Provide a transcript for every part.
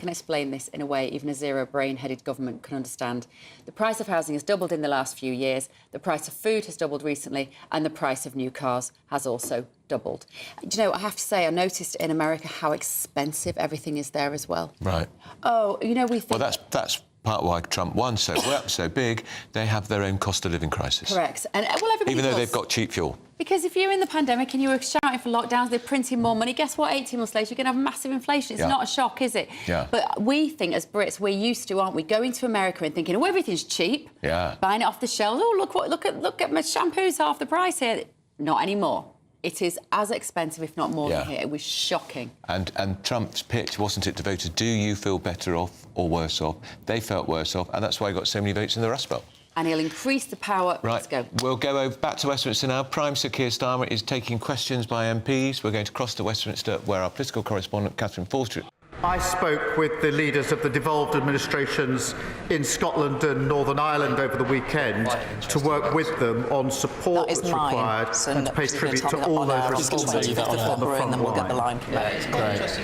can explain this in a way even a zero-brain-headed government can understand. The price of housing has doubled in the last few years, the price of food has doubled recently, and the price of new cars has also doubled. Do you know, I have to say, I noticed in America how expensive everything is there as well. Right. Oh, you know, we think... Well, that's part why Trump won so big. They have their own cost of living crisis. Correct. And, well, everybody Even though does. they've got cheap fuel. Because if you're in the pandemic and you were shouting for lockdowns, they're printing more money, guess what? 18 months later, you're going to have massive inflation. It's not a shock, is it? Yeah. But we think, as Brits, we're used to, aren't we, going to America and thinking, oh, everything's cheap. Yeah. Buying it off the shelves. Oh, look at my shampoo's half the price here. Not anymore. It is as expensive, if not more, than here. It was shocking. And Trump's pitch, wasn't it, to voters, do you feel better off or worse off? They felt worse off, and that's why he got so many votes in the Rust Belt. And he'll increase the power. Right. Let's go. We'll go back to Westminster now. Prime Minister Keir Starmer is taking questions by MPs. We're going to cross to Westminster, where our political correspondent, Catherine Forster... I spoke with the leaders of the devolved administrations in Scotland and Northern Ireland over the weekend to work with them on support that's required and to pay tribute to all those responsible on the front line.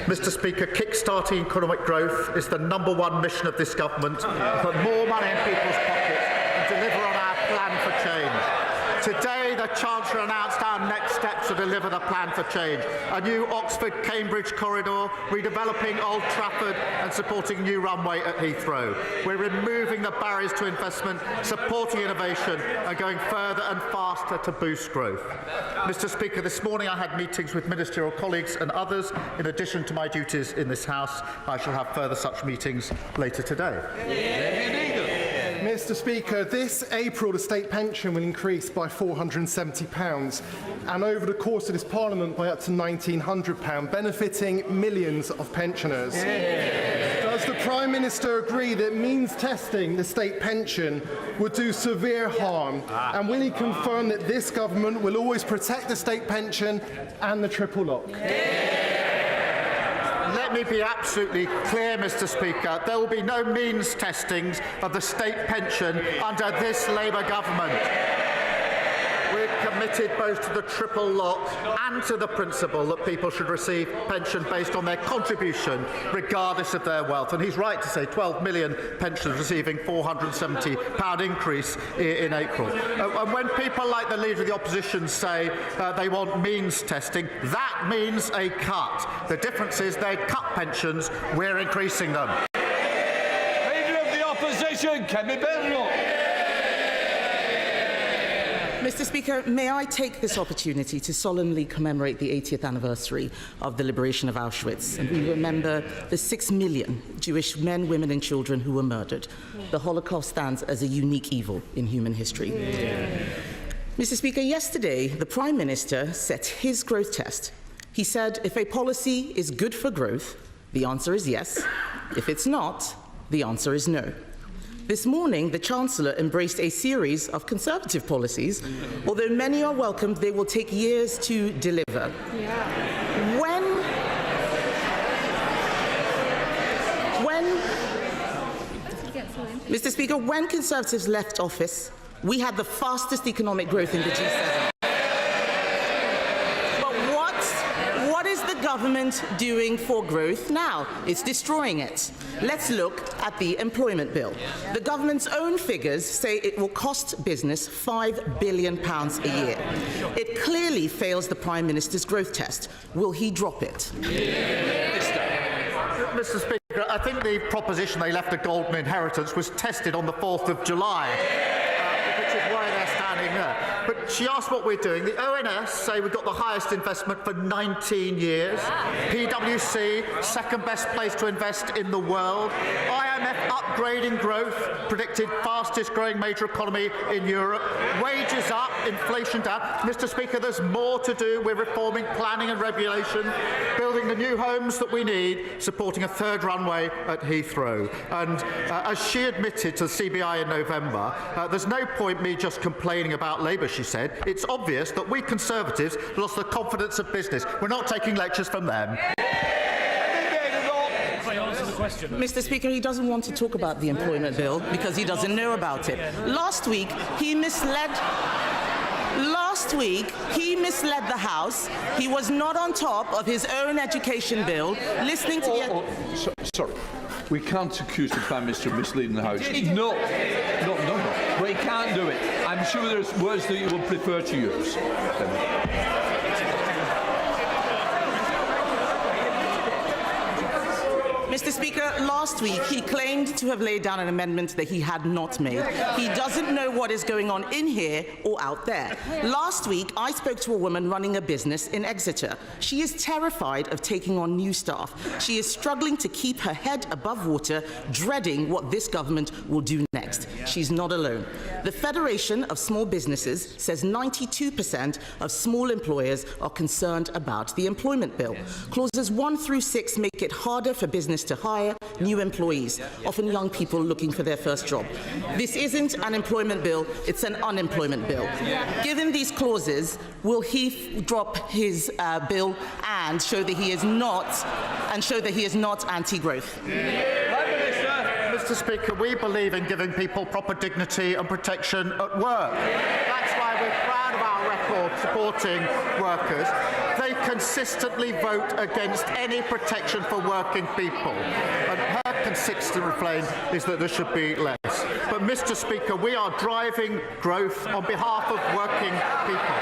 Mr Speaker, kick-starting economic growth is the #1 mission of this government. Put more money in people's pockets and deliver on our plan for change. Today, the Chancellor announced our next steps to deliver the plan for change. A new Oxford-Cambridge corridor, redeveloping Old Trafford and supporting a new runway at Heathrow. We're removing the barriers to investment, supporting innovation and going further and faster to boost growth. Mr Speaker, this morning I had meetings with ministerial colleagues and others. In addition to my duties in this House, I shall have further such meetings later today. Mr Speaker, this April the state pension will increase by £470 and over the course of this Parliament by up to £1,900, benefiting millions of pensioners. Does the Prime Minister agree that means testing the state pension would do severe harm? And will he confirm that this government will always protect the state pension and the triple lock? Let me be absolutely clear, Mr Speaker. There will be no means testings of the state pension under this Labour government. We're committed both to the triple lock and to the principle that people should receive pension based on their contribution, regardless of their wealth. And he's right to say 12 million pensioners receiving £470 increase in April. And when people like the Leader of the Opposition say they want means testing, that means a cut. The difference is they cut pensions, we're increasing them. Leader of the Opposition, Kemi Benro. Mr Speaker, may I take this opportunity to solemnly commemorate the 80th anniversary of the liberation of Auschwitz, and we remember the 6 million Jewish men, women and children who were murdered. The Holocaust stands as a unique evil in human history. Mr Speaker, yesterday the Prime Minister set his growth test. He said if a policy is good for growth, the answer is yes. If it's not, the answer is no. This morning, the Chancellor embraced a series of Conservative policies. Although many are welcomed, they will take years to deliver. Mr Speaker, when Conservatives left office, we had the fastest economic growth in the G7. What is the government doing for growth now? It's destroying it. Let's look at the employment bill. The government's own figures say it will cost business £5 billion a year. It clearly fails the Prime Minister's growth test. Will he drop it? Mr Speaker, I think the proposition they left a golden inheritance was tested on the 4th of July, which is why they're standing there. But she asked what we're doing. The ONS say we've got the highest investment for 19 years. PwC, second best place to invest in the world. IMF upgrading growth, predicted fastest growing major economy in Europe. Wages up, inflation down. Mr Speaker, there's more to do. We're reforming planning and regulation, building the new homes that we need, supporting a third runway at Heathrow. And as she admitted to the CBI in November, there's no point me just complaining about Labour, she said. It's obvious that we Conservatives lost the confidence of business. We're not taking lectures from them. Mr Speaker, he doesn't want to talk about the employment bill because he doesn't know about it. Last week, he misled the House. He was not on top of his own education bill, listening to... Sorry. We can't accuse the Prime Minister of misleading the House. No. But he can't do it. I'm sure there's words that you would prefer to use. Mr. Speaker, last week he claimed to have laid down an amendment that he had not made. He doesn't know what is going on in here or out there. Last week, I spoke to a woman running a business in Exeter. She is terrified of taking on new staff. She is struggling to keep her head above water, dreading what this government will do next. She's not alone. The Federation of Small Businesses says 92% of small employers are concerned about the employment bill. Clauses 1 through 6 make it harder for business to hire new employees, often young people looking for their first job. This isn't an employment bill, it's an unemployment bill. Given these clauses, will he drop his bill and show that he is not anti-growth? Mr. Speaker, we believe in giving people proper dignity and protection at work. That's why we're proud of our record supporting workers. They consistently vote against any protection for working people. And her consistent refrain is that there should be less. But, Mr. Speaker, we are driving growth on behalf of working people.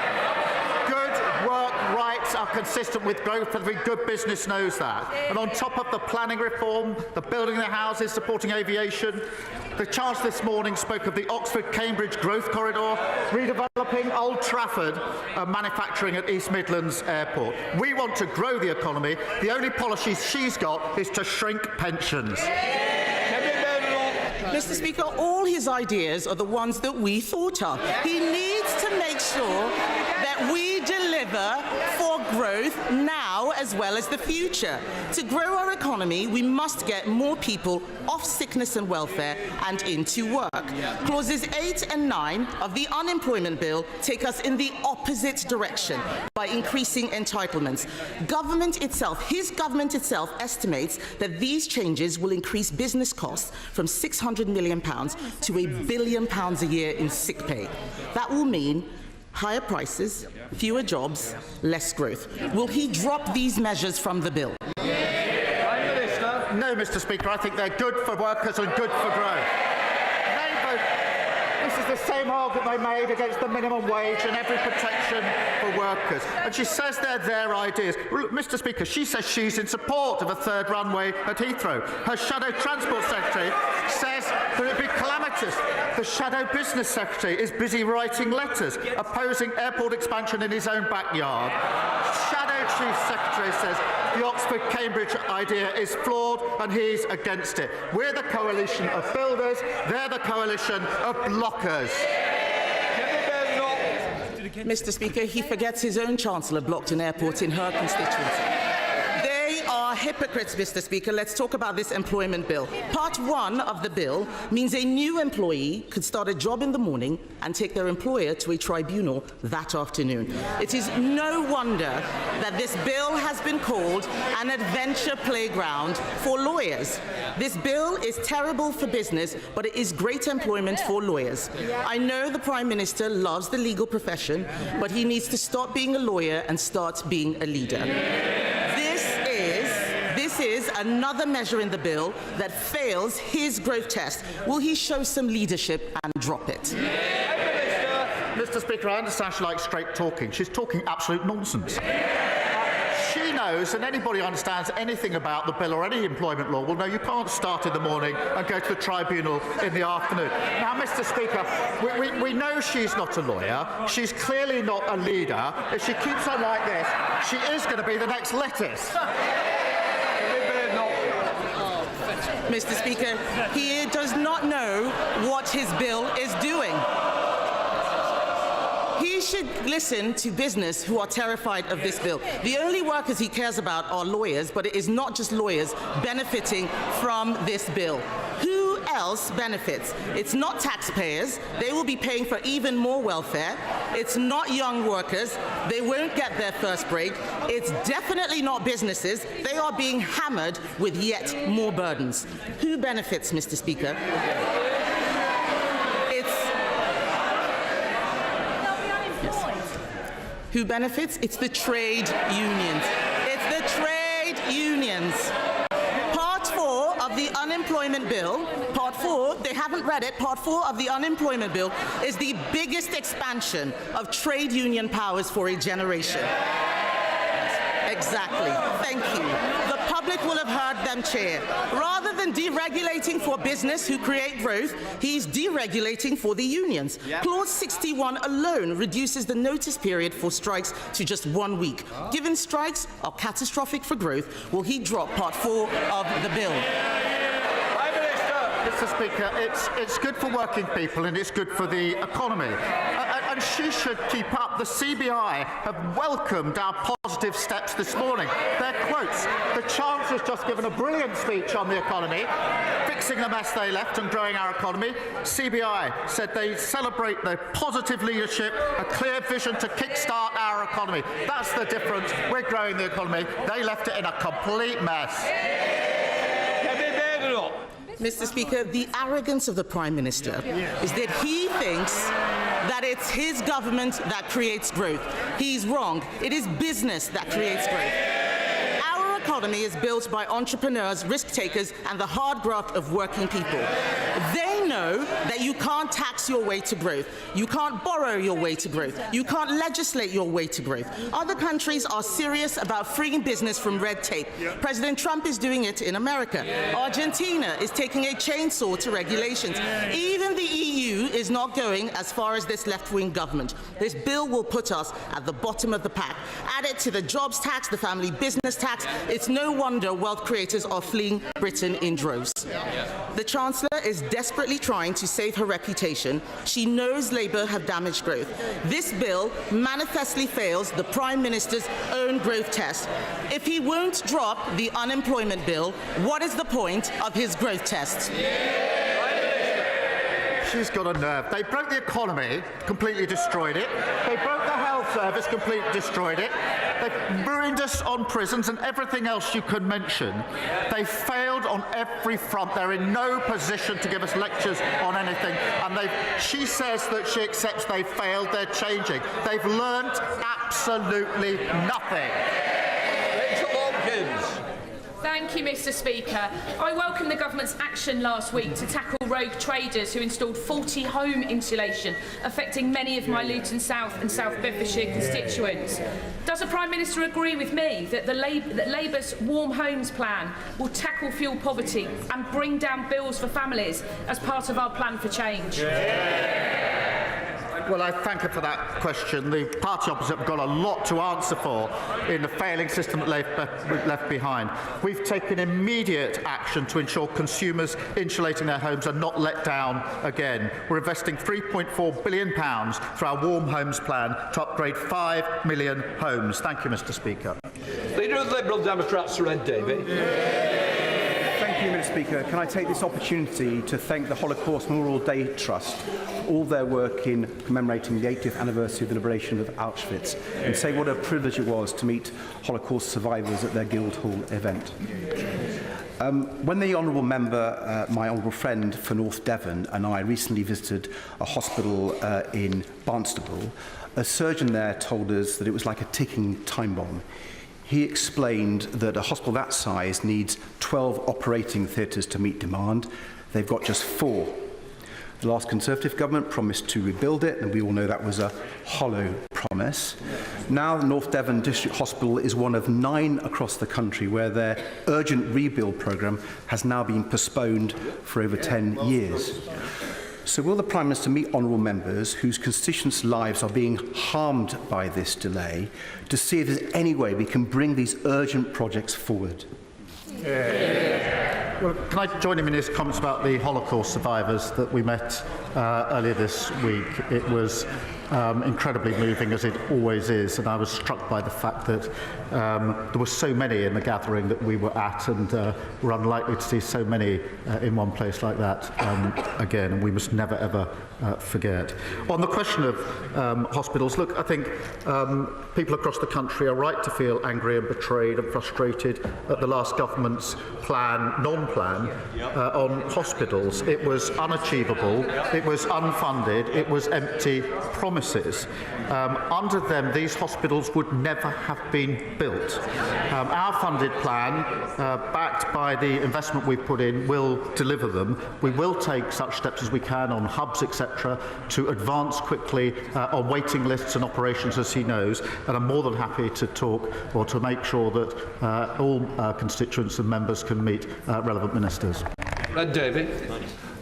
Good work rights are consistent with growth. Every good business knows that. And on top of the planning reform, the building the houses, supporting aviation, the Chancellor this morning spoke of the Oxford-Cambridge growth corridor, redeveloping Old Trafford and manufacturing at East Midlands Airport. We want to grow the economy. The only policy she's got is to shrink pensions. Mr. Speaker, all his ideas are the ones that we thought of. He needs to make sure that we deliver for growth now as well as the future. To grow our economy, we must get more people off sickness and welfare and into work. Clauses 8 and 9 of the unemployment bill take us in the opposite direction by increasing entitlements. His government itself estimates that these changes will increase business costs from £600 million to £1 billion a year in sick pay. That will mean higher prices, fewer jobs, less growth. Will he drop these measures from the bill? No, Mr. Speaker, I think they're good for workers and good for growth. This is the same argument they made against the minimum wage and every protection for workers. And she says they're their ideas. Well, Mr. Speaker, she says she's in support of a third runway at Heathrow. Her shadow transport secretary says that it would be calamitous. The shadow business secretary is busy writing letters opposing airport expansion in his own backyard. Shadow chief secretary says the Oxford-Cambridge idea is flawed and he's against it. We're the coalition of builders, they're the coalition of blockers. Mr. Speaker, he forgets his own Chancellor blocked an airport in her constituency. They are hypocrites, Mr. Speaker. Let's talk about this employment bill. Part 1 of the bill means a new employee could start a job in the morning and take their employer to a tribunal that afternoon. It is no wonder that this bill has been called an adventure playground for lawyers. This bill is terrible for business, but it is great employment for lawyers. I know the Prime Minister loves the legal profession, but he needs to stop being a lawyer and start being a leader. This is another measure in the bill that fails his growth test. Will he show some leadership and drop it? Mr. Speaker, I understand she likes straight talking. She's talking absolute nonsense. She knows, and anybody who understands anything about the bill or any employment law will know you can't start in the morning and go to the tribunal in the afternoon. Now, Mr. Speaker, we know she's not a lawyer. She's clearly not a leader. If she keeps on like this, she is going to be the next lettuce. Mr. Speaker, he does not know what his bill is doing. He should listen to business who are terrified of this bill. The only workers he cares about are lawyers, but it is not just lawyers benefiting from this bill. Who else benefits? It's not taxpayers. They will be paying for even more welfare. It's not young workers. They won't get their first break. It's definitely not businesses. They are being hammered with yet more burdens. Who benefits, Mr. Speaker? Who benefits? It's the trade unions. It's the trade unions. Part 4 of the unemployment bill, Part 4, they haven't read it, Part 4 of the unemployment bill is the biggest expansion of trade union powers for a generation. Exactly. Thank you. The public will have heard them cheer. Rather than deregulating for business who create growth, he's deregulating for the unions. Yep. Clause 61 alone reduces the notice period for strikes to just 1 week. Given strikes are catastrophic for growth, will he drop Part 4 of the bill? Mr. Speaker, it's good for working people and it's good for the economy. And she should keep up. The CBI have welcomed our positive steps this morning. Their quotes. The Chancellor's just given a brilliant speech on the economy, fixing the mess they left and growing our economy. CBI said they celebrate the positive leadership, a clear vision to kickstart our economy. That's the difference. We're growing the economy. They left it in a complete mess. Mr. Speaker, the arrogance of the Prime Minister is that he thinks that it's his government that creates growth. He's wrong. It is business that creates growth. Our economy is built by entrepreneurs, risk takers, and the hard graft of working people. They know that you can't tax your way to growth. You can't borrow your way to growth. You can't legislate your way to growth. Other countries are serious about freeing business from red tape. President Trump is doing it in America. Argentina is taking a chainsaw to regulations. Even the EU is not going as far as this left-wing government. This bill will put us at the bottom of the pack. Add it to the jobs tax, the family business tax. It's no wonder wealth creators are fleeing Britain in droves. The Chancellor is desperately trying to save her reputation. She knows Labour have damaged growth. This bill manifestly fails the Prime Minister's own growth test. If he won't drop the unemployment bill, what is the point of his growth test? She's got a nerve. They broke the economy, completely destroyed it. They broke the health service, completely destroyed it. They've ruined us on prisons and everything else you could mention. They failed on every front. They're in no position to give us lectures on anything. And she says that she accepts they failed. They're changing. They've learnt absolutely nothing. Thank you, Mr. Speaker. I welcome the government's action last week to tackle rogue traders who installed faulty home insulation, affecting many of my Luton South and South Bedfordshire constituents. Does the Prime Minister agree with me that Labour's Warm Homes plan will tackle fuel poverty and bring down bills for families as part of our plan for change? Well, I thank her for that question. The party opposite have got a lot to answer for in the failing system that they've left behind. We've taken immediate action to ensure consumers insulating their homes are not let down again. We're investing £3.4 billion through our Warm Homes plan to upgrade 5 million homes. Thank you, Mr. Speaker. Leader of the Liberal Democrats, Sir Ed Davey. Thank you, Mr. Speaker. Can I take this opportunity to thank the Holocaust Memorial Day Trust for all their work in commemorating the 80th anniversary of the liberation of Auschwitz and say what a privilege it was to meet Holocaust survivors at their Guildhall event. When the honourable member, my honourable friend for North Devon, and I recently visited a hospital in Barnstaple, a surgeon there told us that it was like a ticking time bomb. He explained that a hospital that size needs 12 operating theatres to meet demand. They've got just 4. The last Conservative government promised to rebuild it, and we all know that was a hollow promise. Now the North Devon District Hospital is one of 9 across the country where their urgent rebuild programme has now been postponed for over 10 years. So will the Prime Minister meet honourable members whose constituents' lives are being harmed by this delay to see if there's any way we can bring these urgent projects forward? Well, can I join him in his comments about the Holocaust survivors that we met earlier this week? It was incredibly moving, as it always is, and I was struck by the fact that there were so many in the gathering that we were at, and we're unlikely to see so many in one place like that again, and we must never ever forget. On the question of hospitals, look, I think people across the country are right to feel angry and betrayed and frustrated at the last government's non-plan on hospitals. It was unachievable, it was unfunded, it was empty promises. promises. Under them, these hospitals would never have been built. Our funded plan, backed by the investment we've put in, will deliver them. We will take such steps as we can on hubs, etc., to advance quickly on waiting lists and operations, as he knows, and I'm more than happy to talk or to make sure that all constituents and members can meet relevant ministers. David.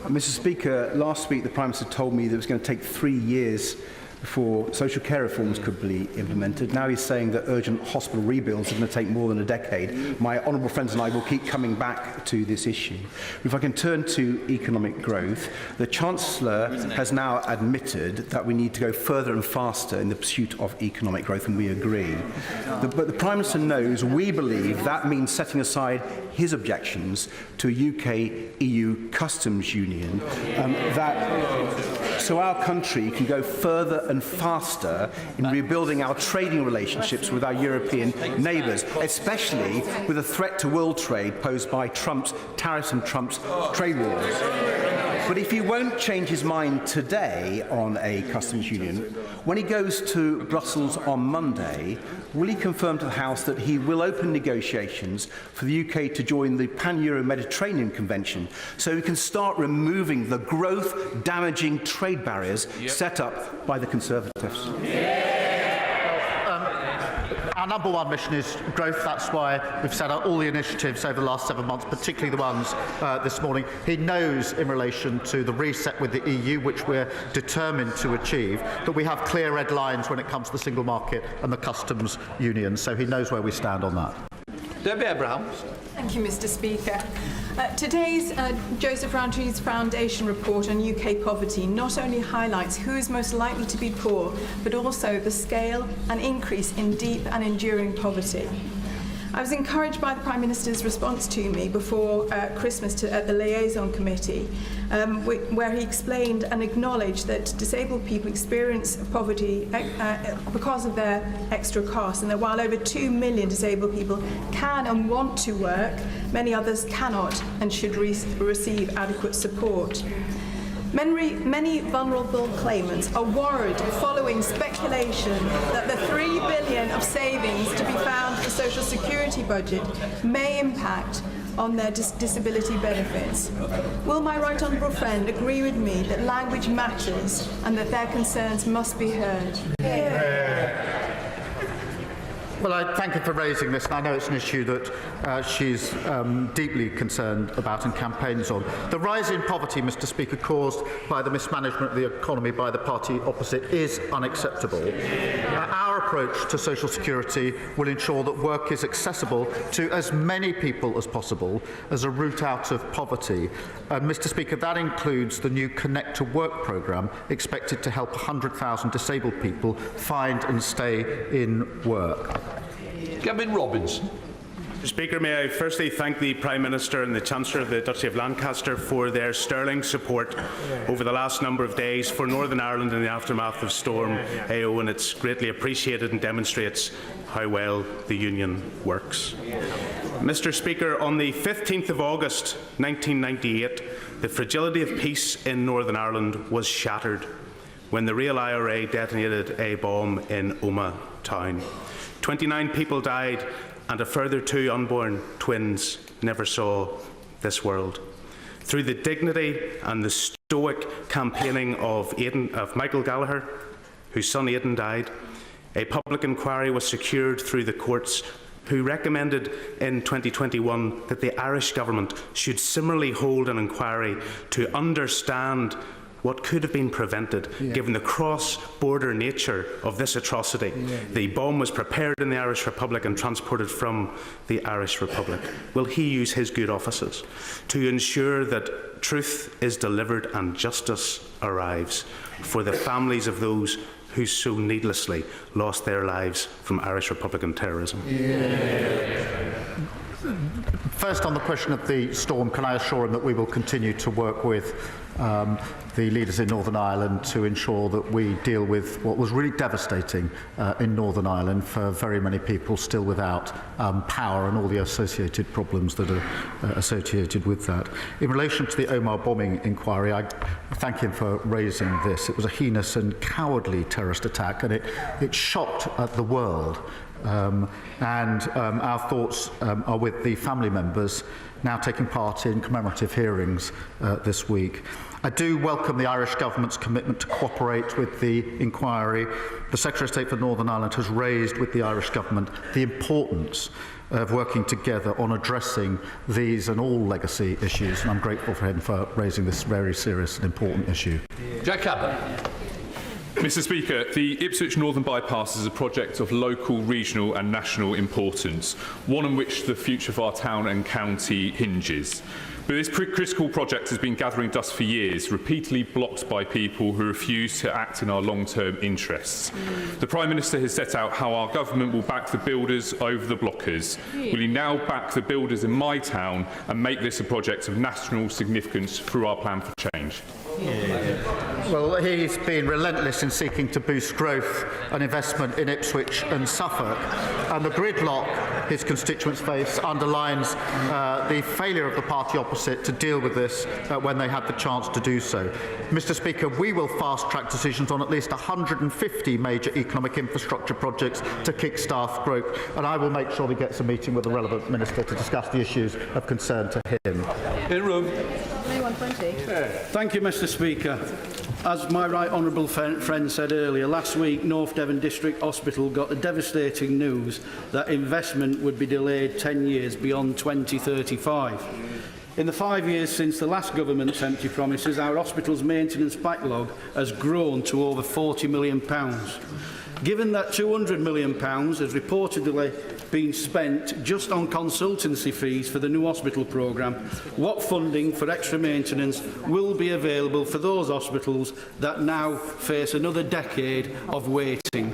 Mr. Speaker, last week the Prime Minister told me that it was going to take 3 years before social care reforms could be implemented. Now he's saying that urgent hospital rebuilds are going to take more than a decade. My honourable friends and I will keep coming back to this issue. If I can turn to economic growth, the Chancellor has now admitted that we need to go further and faster in the pursuit of economic growth, and we agree. But the Prime Minister knows we believe that means setting aside his objections to a UK-EU customs union, so our country can go further and faster in rebuilding our trading relationships with our European neighbours, especially with the threat to world trade posed by Trump's tariffs and Trump's trade wars. But if he won't change his mind today on a customs union, when he goes to Brussels on Monday, will he confirm to the House that he will open negotiations for the UK to join the Pan-Euro-Mediterranean Convention so we can start removing the growth-damaging trade barriers set up by the Conservatives? Our number one mission is growth. That's why we've set out all the initiatives over the last 7 months, particularly the ones this morning. He knows, in relation to the reset with the EU, which we're determined to achieve, that we have clear red lines when it comes to the single market and the customs union. So he knows where we stand on that. Debbie Abraham. Thank you, Mr. Speaker. Today's Joseph Rowntree Foundation report on UK poverty not only highlights who is most likely to be poor, but also the scale and increase in deep and enduring poverty. I was encouraged by the Prime Minister's response to me before Christmas at the Liaison Committee, where he explained and acknowledged that disabled people experience poverty because of their extra costs, and that while over 2 million disabled people can and want to work, many others cannot and should receive adequate support. Many vulnerable claimants are worried following speculation that the £3 billion of savings to be found in the social security budget may impact on their disability benefits. Will my right honourable friend agree with me that language matters and that their concerns must be heard? Well, I thank you for raising this, and I know it's an issue that she's deeply concerned about and campaigns on. The rise in poverty, Mr. Speaker, caused by the mismanagement of the economy by the party opposite is unacceptable. Our approach to social security will ensure that work is accessible to as many people as possible as a route out of poverty. Mr. Speaker, that includes the new Connect to Work programme, expected to help 100,000 disabled people find and stay in work. Gavin Robinson. Mr. Speaker, may I firstly thank the Prime Minister and the Chancellor of the Duchy of Lancaster for their sterling support over the last number of days for Northern Ireland in the aftermath of Storm AO, and it's greatly appreciated and demonstrates how well the Union works. Mr. Speaker, on the 15th of August 1998, the fragility of peace in Northern Ireland was shattered when the Real IRA detonated a bomb in Omagh town. 29 people died, and a further 2 unborn twins never saw this world. Through the dignity and the stoic campaigning of Michael Gallagher, whose son Aidan died, a public inquiry was secured through the courts, who recommended in 2021 that the Irish government should similarly hold an inquiry to understand what could have been prevented, given the cross-border nature of this atrocity. The bomb was prepared in the Irish Republic and transported from the Irish Republic. Will he use his good offices to ensure that truth is delivered and justice arrives for the families of those who so needlessly lost their lives from Irish Republican terrorism? First, on the question of the storm, can I assure him that we will continue to work with the leaders in Northern Ireland to ensure that we deal with what was really devastating in Northern Ireland for very many people still without power and all the associated problems that are associated with that. In relation to the Omagh bombing inquiry, I thank him for raising this. It was a heinous and cowardly terrorist attack, and it shocked the world. Our thoughts are with the family members now taking part in commemorative hearings this week. I do welcome the Irish Government's commitment to cooperate with the inquiry. The Secretary of State for Northern Ireland has raised with the Irish Government the importance of working together on addressing these and all legacy issues, and I'm grateful for him for raising this very serious and important issue. Jack Abbott. Mr. Speaker, the Ipswich Northern Bypass is a project of local, regional and national importance, one on which the future of our town and county hinges. But this critical project has been gathering dust for years, repeatedly blocked by people who refuse to act in our long-term interests. The Prime Minister has set out how our government will back the builders over the blockers. Will he now back the builders in my town and make this a project of national significance through our plan for change? Well, he's been relentless in seeking to boost growth and investment in Ipswich and Suffolk, and the gridlock his constituents face underlines the failure of the party opposite to deal with this when they had the chance to do so. Mr. Speaker, we will fast-track decisions on at least 150 major economic infrastructure projects to kick-start growth, and I will make sure he gets a meeting with the relevant minister to discuss the issues of concern to him. In room. Thank you, Mr. Speaker. As my right honourable friend said earlier, last week North Devon District Hospital got the devastating news that investment would be delayed 10 years beyond 2035. In the 5 years since the last government's empty promises, our hospital's maintenance backlog has grown to over £40 million. Given that £200 million has reportedly been spent just on consultancy fees for the new hospital programme, what funding for extra maintenance will be available for those hospitals that now face another decade of waiting?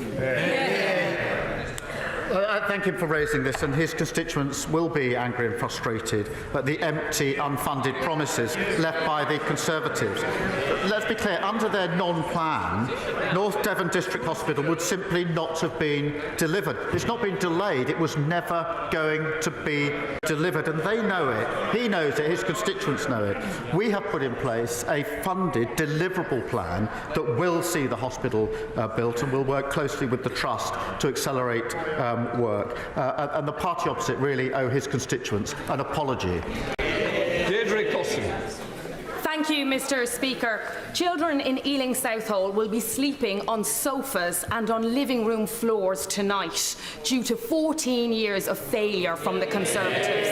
I thank him for raising this, and his constituents will be angry and frustrated at the empty, unfunded promises left by the Conservatives. Let's be clear, under their non-plan, North Devon District Hospital would simply not have been delivered. It's not been delayed, it was never going to be delivered, and they know it, he knows it, his constituents know it. We have put in place a funded, deliverable plan that will see the hospital built, and will work closely with the Trust to accelerate work. And the party opposite really owe his constituents an apology. Thank you, Mr. Speaker. Children in Ealing Southall will be sleeping on sofas and on living room floors tonight due to 14 years of failure from the Conservatives.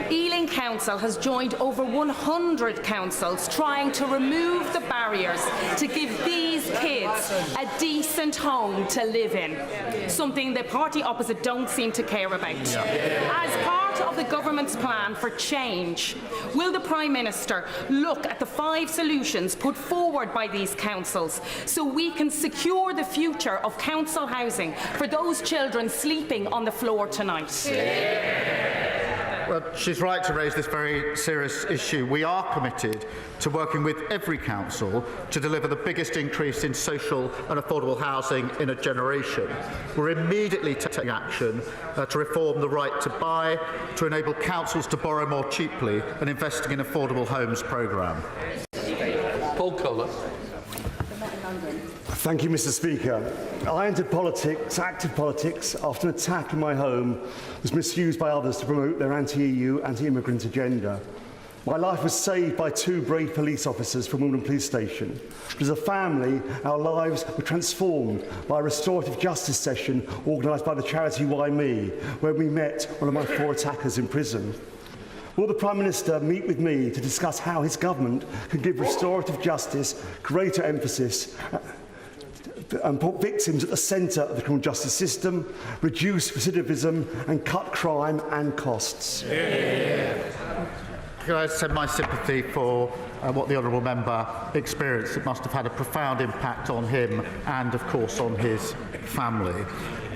Ealing Council has joined over 100 councils trying to remove the barriers to give these kids a decent home to live in, something the party opposite don't seem to care about. As part of the government's plan for change, will the Prime Minister look at the 5 solutions put forward by these councils so we can secure the future of council housing for those children sleeping on the floor tonight? Well, she's right to raise this very serious issue. We are committed to working with every council to deliver the biggest increase in social and affordable housing in a generation. We're immediately taking action to reform the right to buy, to enable councils to borrow more cheaply, and investing in affordable homes programme. Paul Kohler. Thank you, Mr. Speaker. I entered politics, active politics, after an attack in my home was misused by others to promote their anti-EU, anti-immigrant agenda. My life was saved by 2 brave police officers from Wimbledon Police Station. As a family, our lives were transformed by a restorative justice session organised by the charity Why Me, where we met one of my 4 attackers in prison. Will the Prime Minister meet with me to discuss how his government can give restorative justice greater emphasis and put victims at the centre of the criminal justice system, reduce recidivism and cut crime and costs? Can I send my sympathy for what the honourable member experienced? It must have had a profound impact on him and, of course, on his family.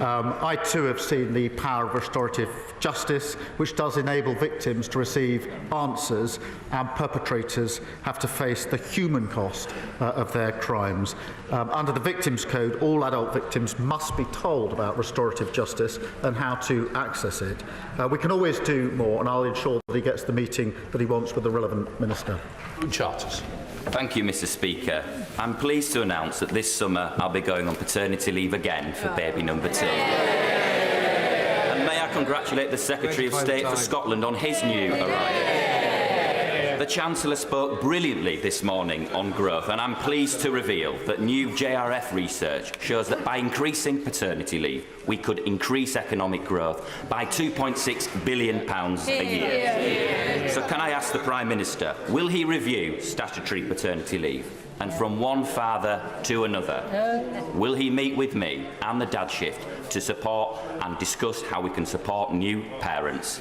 I too have seen the power of restorative justice, which does enable victims to receive answers, and perpetrators have to face the human cost of their crimes. Under the Victims Code, all adult victims must be told about restorative justice and how to access it. We can always do more, and I'll ensure that he gets the meeting that he wants with the relevant minister. Charters. Thank you, Mr. Speaker. I'm pleased to announce that this summer I'll be going on paternity leave again for baby number 2. And may I congratulate the Secretary of State for Scotland on his new arrival. The Chancellor spoke brilliantly this morning on growth, and I'm pleased to reveal that new JRF research shows that by increasing paternity leave, we could increase economic growth by £2.6 billion a year. So can I ask the Prime Minister, will he review statutory paternity leave? And from one father to another, will he meet with me and the Dad Shift to support and discuss how we can support new parents?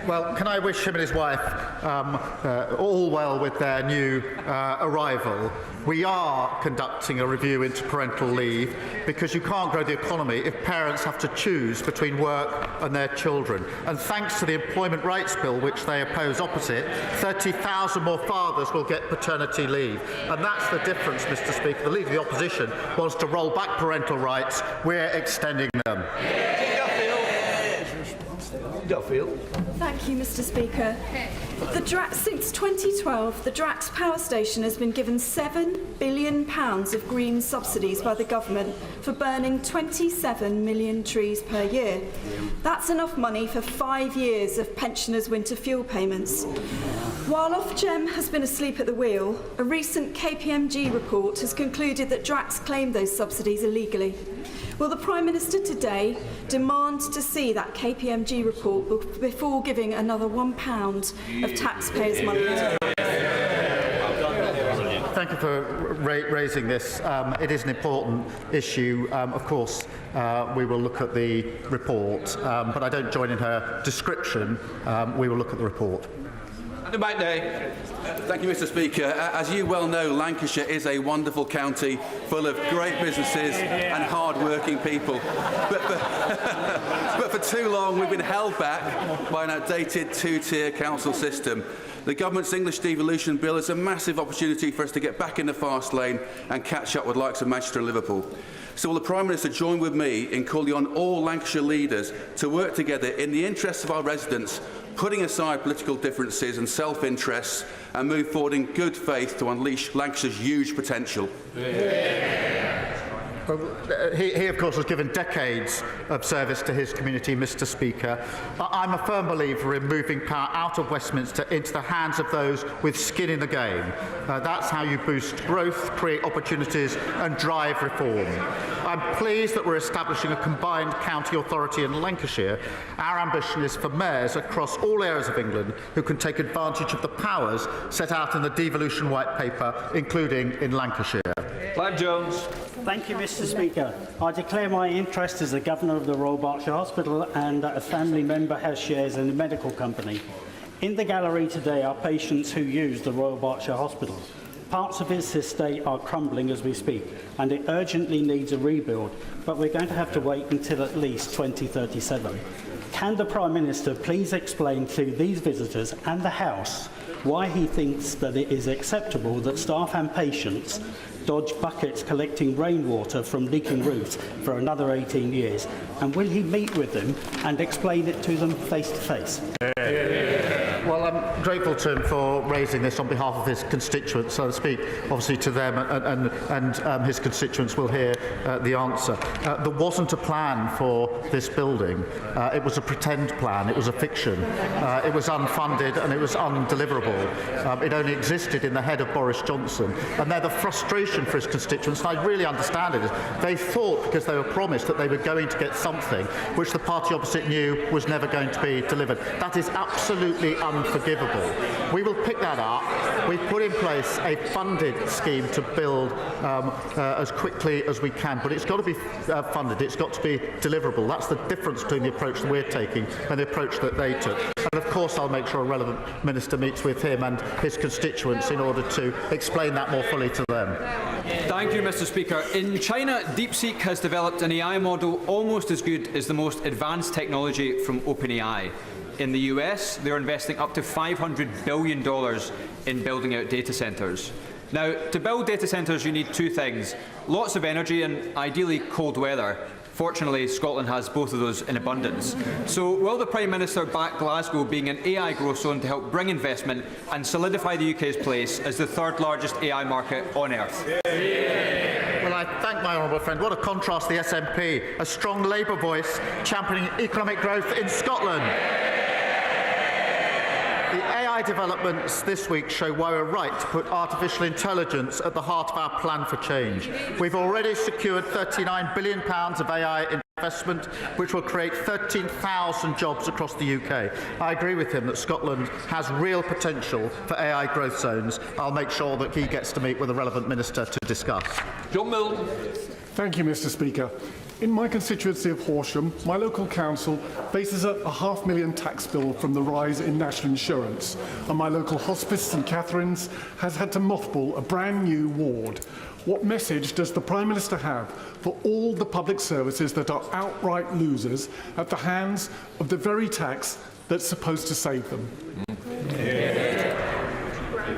Well, can I wish him and his wife all well with their new arrival. We are conducting a review into parental leave because you can't grow the economy if parents have to choose between work and their children. And thanks to the Employment Rights Bill, which they oppose opposite, 30,000 more fathers will get paternity leave. And that's the difference, Mr. Speaker. The Leader of the Opposition wants to roll back parental rights. We're extending them. Duffield. Thank you, Mr. Speaker. Since 2012, the Drax power station has been given £7 billion of green subsidies by the government for burning 27 million trees per year. That's enough money for 5 years of pensioners' winter fuel payments. While Ofgem has been asleep at the wheel, a recent KPMG report has concluded that Drax claimed those subsidies illegally. Will the Prime Minister today demand to see that KPMG report before giving another £1 of taxpayers' money? Thank you for raising this. It is an important issue. Of course, we will look at the report, but I don't join in her description. We will look at the report. Thank you, Mr. Speaker. As you well know, Lancashire is a wonderful county full of great businesses and hard-working people. But for too long, we've been held back by an outdated two-tier council system. The government's English devolution bill is a massive opportunity for us to get back in the fast lane and catch up with the likes of Manchester and Liverpool. So will the Prime Minister join with me in calling on all Lancashire leaders to work together in the interests of our residents, putting aside political differences and self-interests, and move forward in good faith to unleash Lancashire's huge potential? Well, he, of course, has given decades of service to his community, Mr. Speaker. I'm a firm believer in moving power out of Westminster into the hands of those with skin in the game. That's how you boost growth, create opportunities and drive reform. I'm pleased that we're establishing a combined county authority in Lancashire. Our ambition is for mayors across all areas of England who can take advantage of the powers set out in the devolution white paper, including in Lancashire. Clive Jones. Thank you, Mr. Speaker. I declare my interest as the Governor of the Royal Berkshire Hospital and a family member has shares in the medical company. In the gallery today are patients who use the Royal Berkshire Hospital. Parts of its estate are crumbling as we speak, and it urgently needs a rebuild, but we're going to have to wait until at least 2037. Can the Prime Minister please explain to these visitors and the House why he thinks that it is acceptable that staff and patients dodge buckets collecting rainwater from leaking roofs for another 18 years? And will he meet with them and explain it to them face to face? Well, I'm grateful to him for raising this on behalf of his constituents, so to speak, obviously to them, and his constituents will hear the answer. There wasn't a plan for this building. It was a pretend plan. It was a fiction. It was unfunded and it was undeliverable. It only existed in the head of Boris Johnson. And they're the frustration for his constituents, and I really understand it. They thought, because they were promised, that they were going to get something which the party opposite knew was never going to be delivered. That is absolutely unforgivable. We will pick that up. We've put in place a funded scheme to build as quickly as we can, but it's got to be funded. It's got to be deliverable. That's the difference between the approach that we're taking and the approach that they took. And of course, I'll make sure a relevant minister meets with him and his constituents in order to explain that more fully to them. Thank you, Mr. Speaker. In China, DeepSeek has developed an AI model almost as good as the most advanced technology from OpenAI. In the US, they're investing up to $500 billion in building out data centres. Now, to build data centres, you need two things: lots of energy and ideally cold weather. Fortunately, Scotland has both of those in abundance. So will the Prime Minister back Glasgow being an AI growth zone to help bring investment and solidify the UK's place as the third largest AI market on earth? Well, I thank my honourable friend. What a contrast, the SNP, a strong Labour voice championing economic growth in Scotland. The AI developments this week show why we're right to put artificial intelligence at the heart of our plan for change. We've already secured £39 billion of AI investment, which will create 13,000 jobs across the UK. I agree with him that Scotland has real potential for AI growth zones. I'll make sure that he gets to meet with the relevant minister to discuss. John Milne. Thank you, Mr. Speaker. In my constituency of Horsham, my local council faces a £500,000 tax bill from the rise in national insurance, and my local hospice, St Catherine's, has had to mothball a brand new ward. What message does the Prime Minister have for all the public services that are outright losers at the hands of the very tax that's supposed to save them?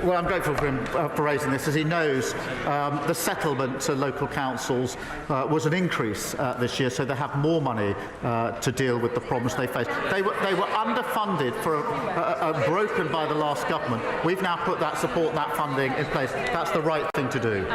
Well, I'm grateful for him for raising this. As he knows, the settlement to local councils was an increase this year, so they have more money to deal with the problems they face. They were underfunded, broken by the last government. We've now put that support, that funding in place. That's the right thing to do.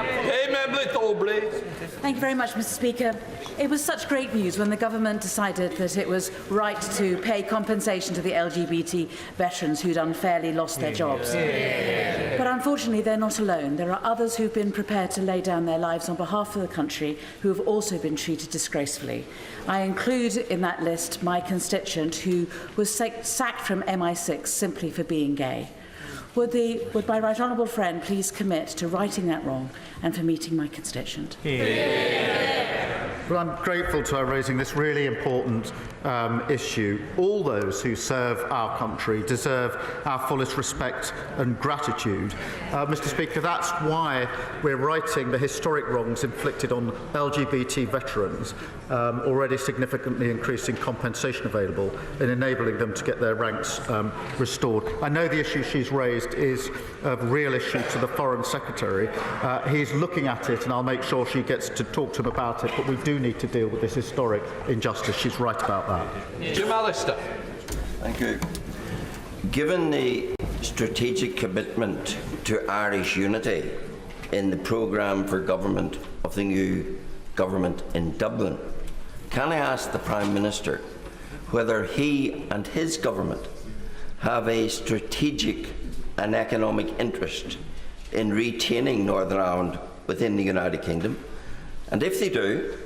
Thank you very much, Mr. Speaker. It was such great news when the government decided that it was right to pay compensation to the LGBT veterans who'd unfairly lost their jobs. But unfortunately, they're not alone. There are others who've been prepared to lay down their lives on behalf of the country who have also been treated disgracefully. I include in that list my constituent who was sacked from MI6 simply for being gay. Would my right honourable friend please commit to righting that wrong and for meeting my constituent? Well, I'm grateful to her raising this really important issue. All those who serve our country deserve our fullest respect and gratitude. Mr. Speaker, that's why we're righting the historic wrongs inflicted on LGBT veterans, already significantly increasing compensation available and enabling them to get their ranks restored. I know the issue she's raised is a real issue to the Foreign Secretary. He's looking at it, and I'll make sure she gets to talk to him about it, but we do need to deal with this historic injustice. She's right about that. Jim Allister. Thank you. Given the strategic commitment to Irish unity in the programme for government of the new government in Dublin, can I ask the Prime Minister whether he and his government have a strategic and economic interest in retaining Northern Ireland within the United Kingdom? And if they do,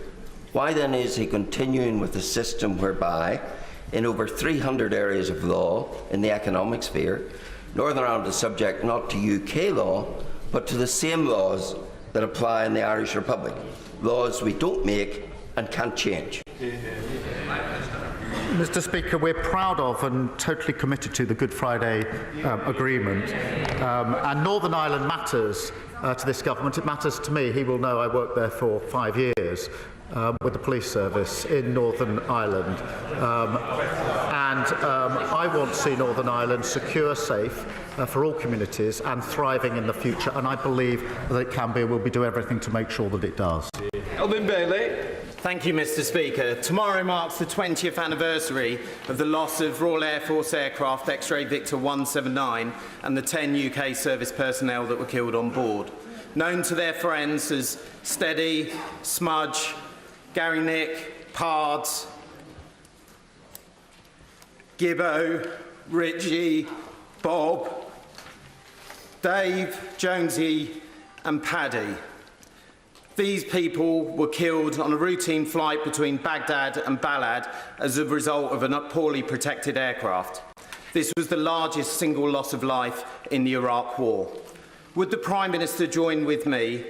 why then is he continuing with a system whereby, in over 300 areas of law in the economic sphere, Northern Ireland is subject not to UK law, but to the same laws that apply in the Irish Republic, laws we don't make and can't change? Mr. Speaker, we're proud of and totally committed to the Good Friday Agreement. And Northern Ireland matters to this government. It matters to me. He will know I worked there for 5 years with the police service in Northern Ireland. I want to see Northern Ireland secure, safe for all communities and thriving in the future. And I believe that it can be. We'll be doing everything to make sure that it does. Elvin Bailey. Thank you, Mr. Speaker. Tomorrow marks the 20th anniversary of the loss of Royal Air Force aircraft X-Ray Victor 179 and the 10 UK service personnel that were killed on board. Known to their friends as Steady, Smudge, Gary Nick, Pards, Gibbo, Richie, Bob, Dave, Jonesy and Paddy. These people were killed on a routine flight between Baghdad and Balad as a result of a poorly protected aircraft. This was the largest single loss of life in the Iraq War. Would the Prime Minister join with me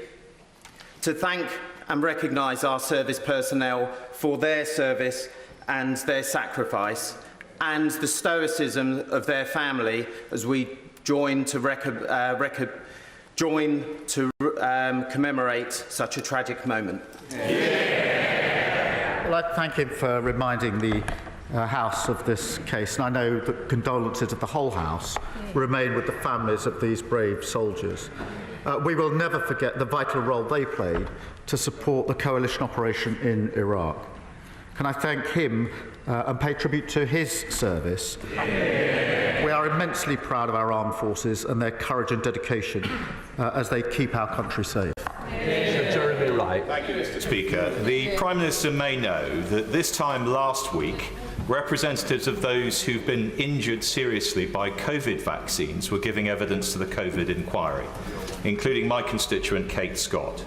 to thank and recognise our service personnel for their service and their sacrifice, and the stoicism of their family as we join to join to commemorate such a tragic moment? Well, I thank him for reminding the House of this case, and I know that condolences of the whole House remain with the families of these brave soldiers. We will never forget the vital role they played to support the coalition operation in Iraq. Can I thank him and pay tribute to his service? We are immensely proud of our armed forces and their courage and dedication as they keep our country safe. Janurary, right. Thank you, Mr. Speaker. The Prime Minister may know that this time last week, representatives of those who've been injured seriously by COVID vaccines were giving evidence to the COVID inquiry, including my constituent Kate Scott.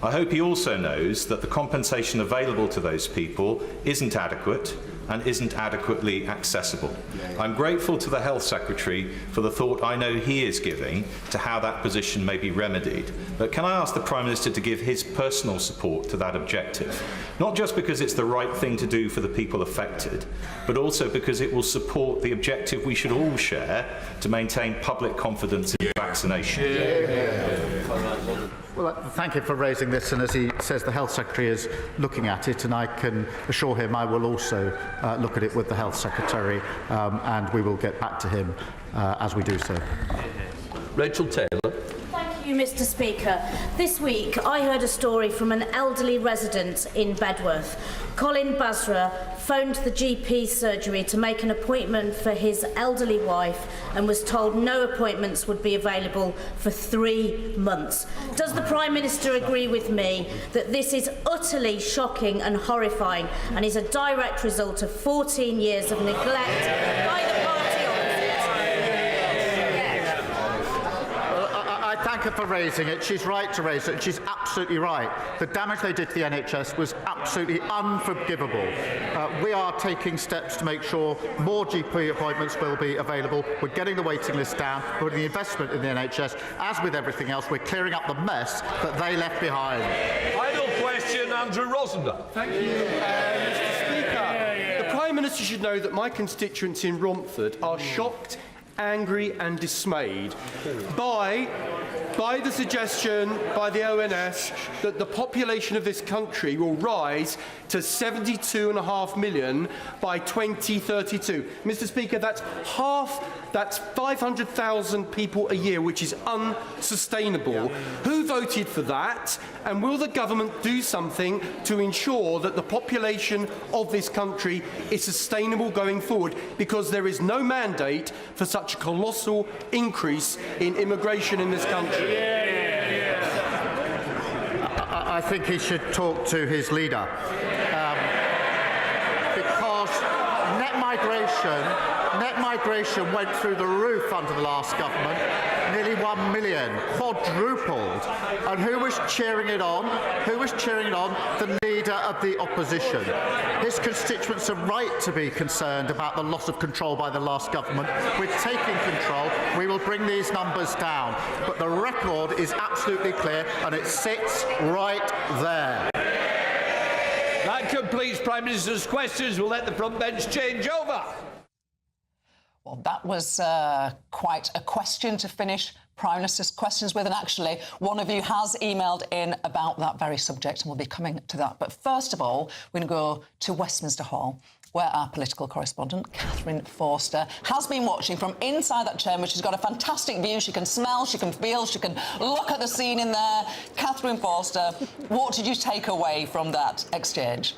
I hope he also knows that the compensation available to those people isn't adequate and isn't adequately accessible. I'm grateful to the Health Secretary for the thought I know he is giving to how that position may be remedied. But can I ask the Prime Minister to give his personal support to that objective? Not just because it's the right thing to do for the people affected, but also because it will support the objective we should all share to maintain public confidence in vaccination. Well, thank you for raising this, and as he says, the Health Secretary is looking at it, and I can assure him I will also look at it with the Health Secretary, and we will get back to him as we do so. Rachel Taylor. Thank you, Mr. Speaker. This week I heard a story from an elderly resident in Bedworth. Colin Basra phoned the GP surgery to make an appointment for his elderly wife and was told no appointments would be available for 3 months. Does the Prime Minister agree with me that this is utterly shocking and horrifying and is a direct result of 14 years of neglect by the party I thank her for raising it. She's right to raise it. She's absolutely right. The damage they did to the NHS was absolutely unforgivable. We are taking steps to make sure more GP appointments will be available. We're getting the waiting list down. We're putting the investment in the NHS. As with everything else, we're clearing up the mess that they left behind. Final question, Andrew Rosender. Thank you, Mr. Speaker. The Prime Minister should know that my constituents in Romford are shocked, angry and dismayed by the suggestion by the ONS that the population of this country will rise to 72.5 million by 2032. Mr. Speaker, that's 500,000 people a year, which is unsustainable. Who voted for that? And will the government do something to ensure that the population of this country is sustainable going forward? Because there is no mandate for such a colossal increase in immigration in this country. I think he should talk to his leader. Because net migration went through the roof under the last government, nearly 1 million, quadrupled. And who was cheering it on? Who was cheering it on? The leader of the opposition. His constituents are right to be concerned about the loss of control by the last government. We're taking control. We will bring these numbers down. But the record is absolutely clear, and it sits right there. That completes Prime Minister's questions. We'll let the front bench change over. Well, that was quite a question to finish Prime Minister's questions with, and actually one of you has emailed in about that very subject, and we'll be coming to that. But first of all, we're going to go to Westminster Hall, where our political correspondent, Catherine Forster, has been watching from inside that chamber. She's got a fantastic view. She can smell, she can feel, she can look at the scene in there. Catherine Forster, what did you take away from that exchange?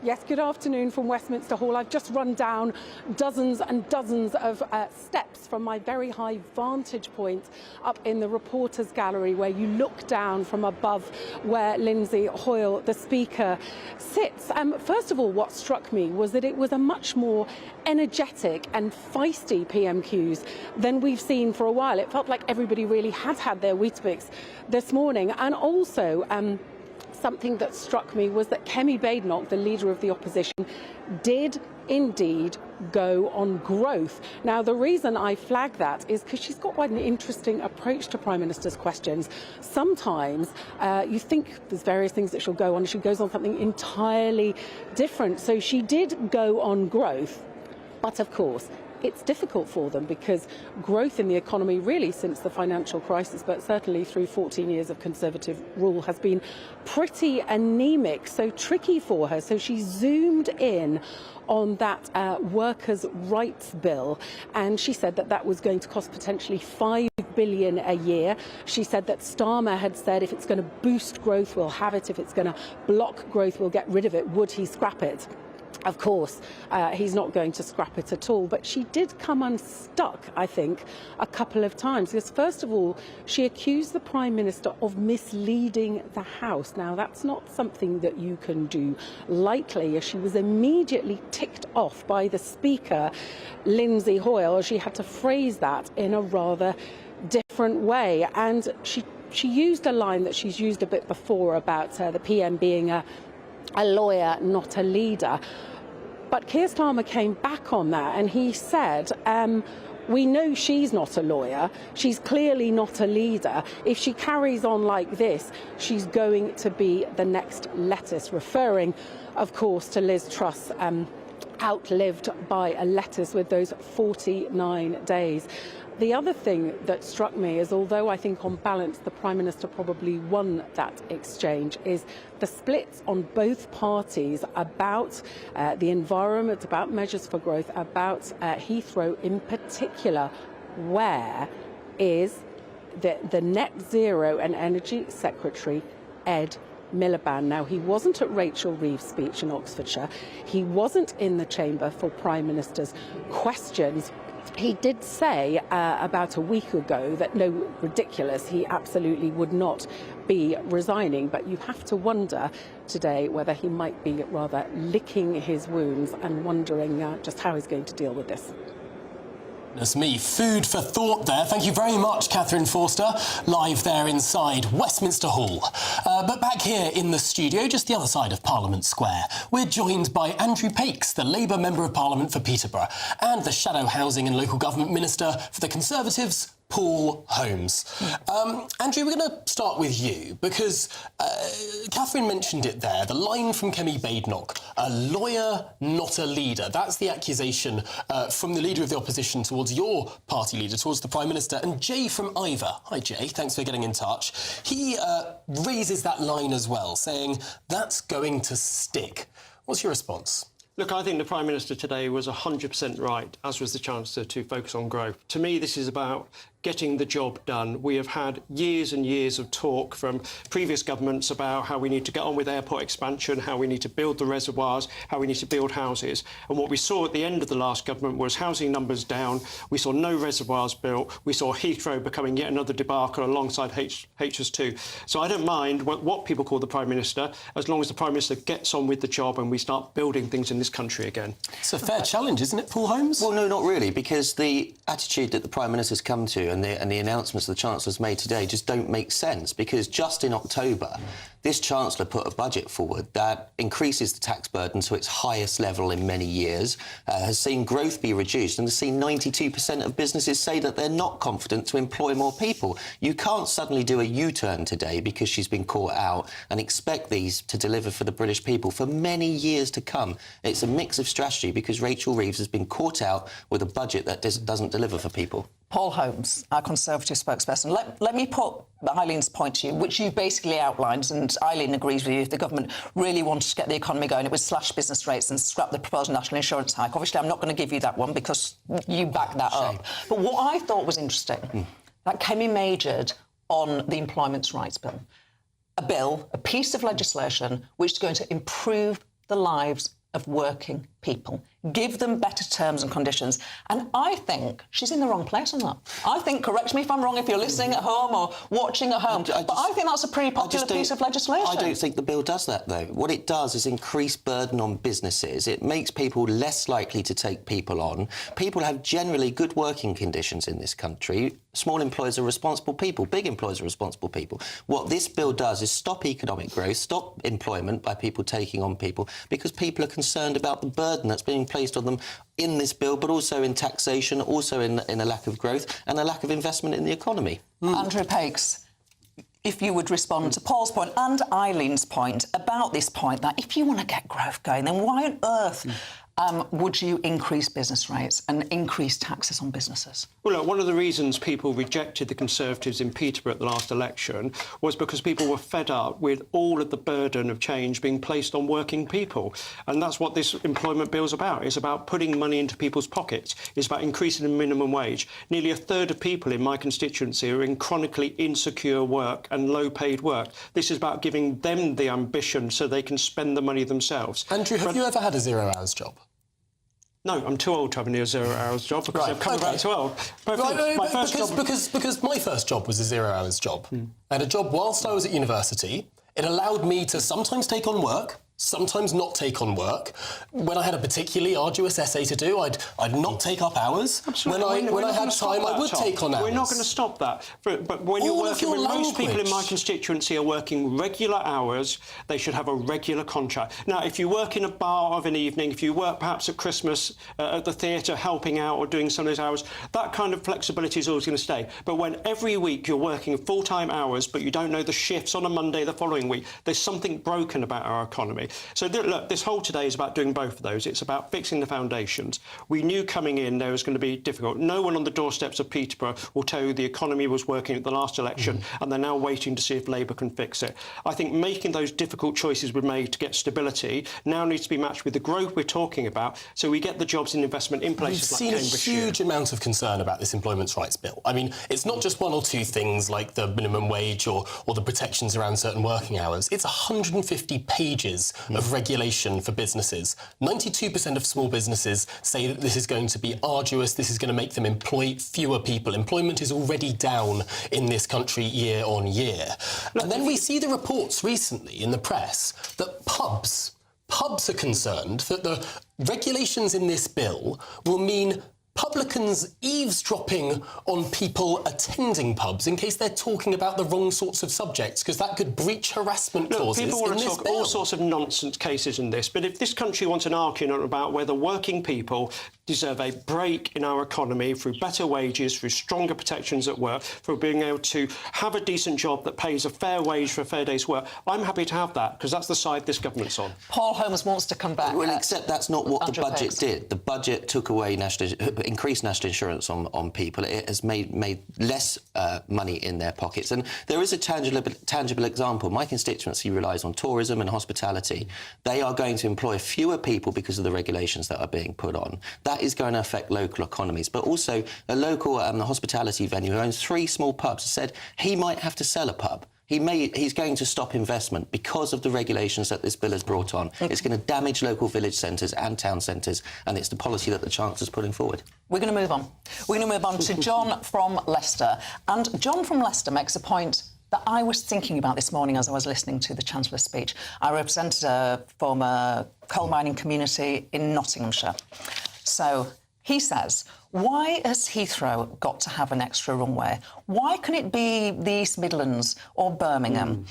Yes, good afternoon from Westminster Hall. I've just run down dozens and dozens of steps from my very high vantage point up in the reporters' gallery, where you look down from above where Lindsay Hoyle, the Speaker, sits. First of all, what struck me was that it was a much more energetic and feisty PMQs than we've seen for a while. It felt like everybody really had had their Weetabix this morning. And also, something that struck me was that Kemi Badenoch, the leader of the opposition, did indeed go on growth. Now, the reason I flag that is because she's got quite an interesting approach to Prime Minister's questions. Sometimes you think there's various things that she'll go on, she goes on something entirely different. So she did go on growth, But of course, it's difficult for them because growth in the economy really since the financial crisis, but certainly through 14 years of Conservative rule, has been pretty anemic, so tricky for her. So she zoomed in on that workers' rights bill, and she said that that was going to cost potentially $5 billion a year. She said that Starmer had said if it's going to boost growth, we'll have it. If it's going to block growth, we'll get rid of it. Would he scrap it? Of course, he's not going to scrap it at all, but she did come unstuck, I think, a couple of times. Because first of all, she accused the Prime Minister of misleading the House. Now, that's not something that you can do lightly. She was immediately ticked off by the Speaker, Lindsay Hoyle. She had to phrase that in a rather different way. And she used a line that she's used a bit before about the PM being a lawyer, not a leader. But Keir Starmer came back on that and he said, we know she's not a lawyer, she's clearly not a leader. If she carries on like this, she's going to be the next lettuce, referring, of course, to Liz Truss, outlived by a lettuce with those 49 days. The other thing that struck me is, although I think on balance the Prime Minister probably won that exchange, is the splits on both parties about the environment, about measures for growth, about Heathrow in particular. Where is the Net Zero and Energy Secretary, Ed Miliband? Now, he wasn't at Rachel Reeves' speech in Oxfordshire. He wasn't in the chamber for Prime Minister's questions. He did say about a week ago that, no, ridiculous, he absolutely would not be resigning. But you have to wonder today whether he might be rather licking his wounds and wondering just how he's going to deal with this. That's me. Food for thought there. Thank you very much, Catherine Forster, live there inside Westminster Hall. But back here in the studio, just the other side of Parliament Square, we're joined by Andrew Pakes, the Labour Member of Parliament for Peterborough, and the Shadow Housing and Local Government Minister for the Conservatives, Paul Holmes. Andrew, we're going to start with you because Catherine mentioned it there, the line from Kemi Badenoch, a lawyer, not a leader. That's the accusation from the Leader of the Opposition towards your party leader, towards the Prime Minister. And Jay from Ivor, hi Jay, thanks for getting in touch. He raises that line as well, saying that's going to stick. What's your response? Look, I think the Prime Minister today was 100% right, as was the Chancellor, to focus on growth. To me, this is about getting the job done. We have had years and years of talk from previous governments about how we need to get on with airport expansion, how we need to build the reservoirs, how we need to build houses. And what we saw at the end of the last government was housing numbers down. We saw no reservoirs built. We saw Heathrow becoming yet another debacle alongside HS2. So I don't mind what people call the Prime Minister, as long as the Prime Minister gets on with the job and we start building things in this country again. It's a fair challenge, isn't it, Paul Holmes? Well, no, not really, because the attitude that the Prime Minister's come to and the announcements the Chancellor's made today just don't make sense, because just in October, this Chancellor put a budget forward that increases the tax burden to its highest level in many years, has seen growth be reduced, and has seen 92% of businesses say that they're not confident to employ more people. You can't suddenly do a U-turn today because she's been caught out and expect these to deliver for the British people for many years to come. It's a mix of strategy because Rachel Reeves has been caught out with a budget that doesn't deliver for people. Paul Holmes, our Conservative spokesperson. Let me put Eileen's point to you, which you basically outlined, and Eileen agrees with you. If the government really wanted to get the economy going, it would slash business rates and scrap the proposed national insurance hike. Obviously, I'm not going to give you that one because you back that up. But what I thought was interesting, that Kemi majored on the Employment Rights Bill. A piece of legislation which is going to improve the lives of working people, give them better terms and conditions. And I think she's in the wrong place on that. I think, correct me if I'm wrong, if you're listening at home or watching at home, but I think that's a pretty popular piece of legislation. I don't think the bill does that, though. What it does is increase burden on businesses. It makes people less likely to take people on. People have generally good working conditions in this country. Small employers are responsible people. Big employers are responsible people. What this bill does is stop economic growth, stop employment by people taking on people, because people are concerned about the burden that's being placed on them in this bill, but also in taxation, also in a lack of growth and a lack of investment in the economy. Andrew Pakes, if you would respond to Paul's point and Eileen's point about this point, that if you want to get growth going, then why on earth would you increase business rates and increase taxes on businesses? Well, look, one of the reasons people rejected the Conservatives in Peterborough at the last election was because people were fed up with all of the burden of change being placed on working people. And that's what this employment bill is about. It's about putting money into people's pockets. It's about increasing the minimum wage. Nearly a third of people in my constituency are in chronically insecure work and low-paid work. This is about giving them the ambition so they can spend the money themselves. Andrew, have you ever had a zero-hours job? No, I'm too old to have a zero-hours job because I've come about 12. Because my first job was a zero-hours job. I had a job whilst I was at university. It allowed me to sometimes take on work, sometimes not take on work. When I had a particularly arduous essay to do, I'd not take up hours. Absolutely. When I had time, I would take on hours. We're not going to stop that. But when you're working, when most people in my constituency are working regular hours, they should have a regular contract. Now, if you work in a bar of an evening, if you work perhaps at Christmas at the theatre helping out or doing some of those hours, that kind of flexibility is always going to stay. But when every week you're working full-time hours, but you don't know the shifts on a Monday the following week, there's something broken about our economy. So look, this whole today is about doing both of those. It's about fixing the foundations. We knew coming in there was going to be difficult. No one on the doorsteps of Peterborough will tell you the economy was working at the last election and they're now waiting to see if Labour can fix it. I think making those difficult choices were made to get stability now needs to be matched with the growth we're talking about so we get the jobs and investment in places like Cambridgeshire. We've seen a huge amount of concern about this Employment Rights Bill. I mean, it's not just one or two things like the minimum wage or the protections around certain working hours. It's 150 pages of regulation for businesses. 92% of small businesses say that this is going to be arduous, this is going to make them employ fewer people. Employment is already down in this country year on year. And then we see the reports recently in the press that pubs are concerned that the regulations in this bill will mean publicans eavesdropping on people attending pubs in case they're talking about the wrong sorts of subjects, because that could breach harassment clauses in this bill. People want to talk all sorts of nonsense cases in this, but if this country wants an argument about whether working people deserve a break in our economy through better wages, through stronger protections at work, for being able to have a decent job that pays a fair wage for a fair day's work, I'm happy to have that, because that's the side this government's on. Paul Holmes wants to come back. Well, except that's not what the budget did. The budget took away increased national insurance on people. It has made less money in their pockets. And there is a tangible example. My constituency relies on tourism and hospitality. They are going to employ fewer people because of the regulations that are being put on. That is going to affect local economies. But also, a local hospitality venue who owns 3 small pubs said he might have to sell a pub. He's going to stop investment because of the regulations that this bill has brought on. It's going to damage local village centres and town centres, and it's the policy that the Chancellor's putting forward. We're going to move on. We're going to move on to John from Leicester. And John from Leicester makes a point that I was thinking about this morning as I was listening to the Chancellor's speech. I represented a former coal mining community in Nottinghamshire. So he says, why has Heathrow got to have an extra runway? Why can it be the East Midlands or Birmingham?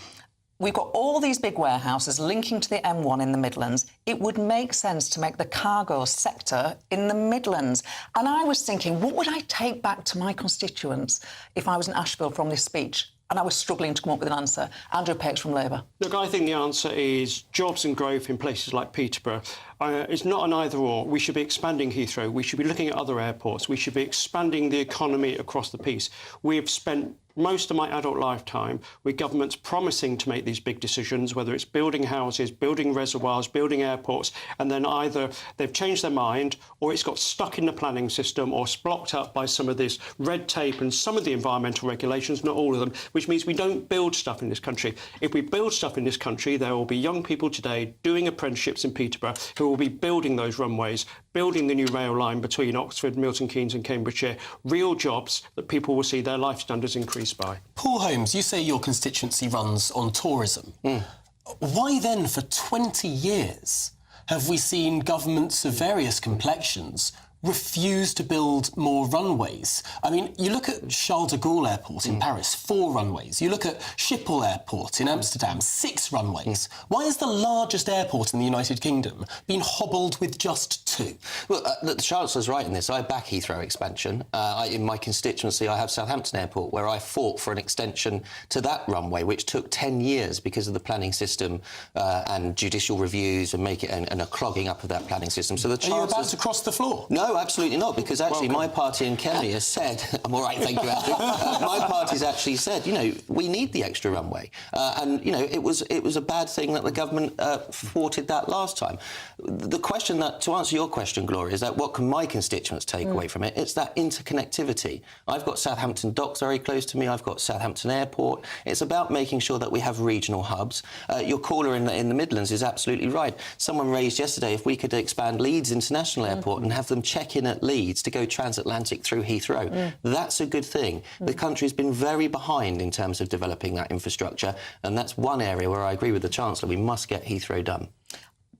We've got all these big warehouses linking to the M1 in the Midlands. It would make sense to make the cargo sector in the Midlands. And I was thinking, what would I take back to my constituents if I was in Ashfield from this speech? And I was struggling to come up with an answer. Andrew Pakes from Labour. Look, I think the answer is jobs and growth in places like Peterborough. It's not an either-or. We should be expanding Heathrow. We should be looking at other airports. We should be expanding the economy across the piece. We've spent most of my adult lifetime with governments promising to make these big decisions, whether it's building houses, building reservoirs, building airports, and then either they've changed their mind or it's got stuck in the planning system or it's blocked up by some of this red tape and some of the environmental regulations, not all of them, which means we don't build stuff in this country. If we build stuff in this country, there will be young people today doing apprenticeships in Peterborough who will be building those runways, building the new rail line between Oxford, Milton Keynes and Cambridgeshire, real jobs that people will see their life standards increase by. Paul Holmes, you say your constituency runs on tourism. Why then, for 20 years, have we seen governments of various complexions refuse to build more runways. I mean, you look at Charles de Gaulle Airport in Paris, 4 runways. You look at Schiphol Airport in Amsterdam, 6 runways. Why is the largest airport in the United Kingdom being hobbled with just 2? Well, the Chancellor's right in this. I back Heathrow expansion. In my constituency, I have Southampton Airport, where I fought for an extension to that runway, which took 10 years because of the planning system and judicial reviews and and a clogging up of that planning system. So the Chancellor... Are you about to cross the floor? No, absolutely not, because actually my party in Kennedy has said... I'm all right, thank you, Andrew. My party's actually said, you know, we need the extra runway. And, you know, it was a bad thing that the government thwarted that last time. The question that, to answer your question, Gloria, is that what can my constituents take away from it? It's that interconnectivity. I've got Southampton Docks very close to me. I've got Southampton Airport. It's about making sure that we have regional hubs. Your caller in the Midlands is absolutely right. Someone raised yesterday if we could expand Leeds International Airport and have them check in at Leeds to go transatlantic through Heathrow. That's a good thing. The country's been very behind in terms of developing that infrastructure, and that's one area where I agree with the Chancellor. We must get Heathrow done.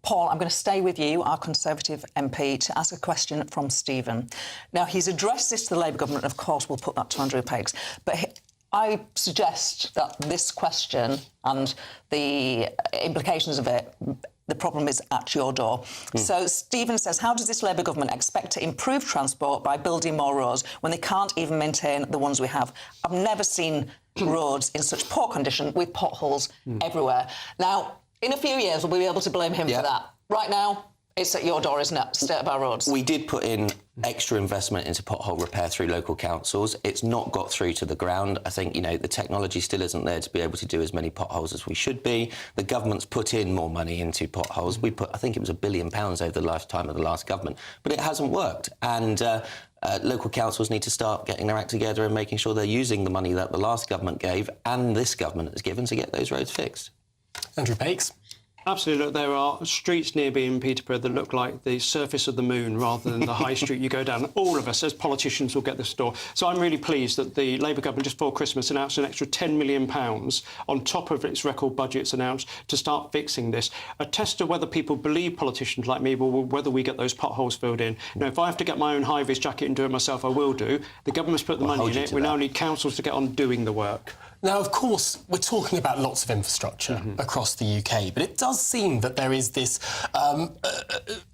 Paul, I'm going to stay with you, our Conservative MP, to ask a question from Stephen. Now, he's addressed this to the Labour government, and of course we'll put that to Andrew Peggs, but I suggest that this question and the implications of it, the problem is at your door. So Stephen says, how does this Labour government expect to improve transport by building more roads when they can't even maintain the ones we have? I've never seen roads in such poor condition with potholes everywhere. Now, in a few years, we'll be able to blame him for that. Right now, it's at your door, isn't it? State of our roads. We did put in extra investment into pothole repair through local councils. It's not got through to the ground. I think, you know, the technology still isn't there to be able to do as many potholes as we should be. The government's put in more money into potholes. We put, I think it was £1 billion over the lifetime of the last government, but it hasn't worked. And local councils need to start getting their act together and making sure they're using the money that the last government gave and this government has given to get those roads fixed. Andrew Peggs. Absolutely. Look, there are streets near me in Peterborough that look like the surface of the moon rather than the high street you go down. All of us, as politicians, will get this door. So I'm really pleased that the Labour government, just before Christmas, announced an extra £10 million on top of its record budgets announced to start fixing this. A test of whether people believe politicians like me, will whether we get those potholes filled in. You know, if I have to get my own high-vis jacket and do it myself, I will do. The government's put the money in it. We now need councils to get on doing the work. Now, of course, we're talking about lots of infrastructure across the UK, but it does seem that there is this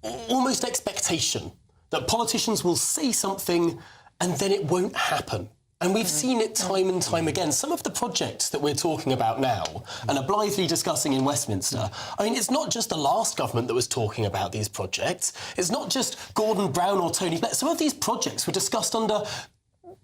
almost expectation that politicians will say something and then it won't happen. And we've seen it time and time again. Some of the projects that we're talking about now and are blithely discussing in Westminster, I mean, it's not just the last government that was talking about these projects. It's not just Gordon Brown or Tony Blair. Some of these projects were discussed under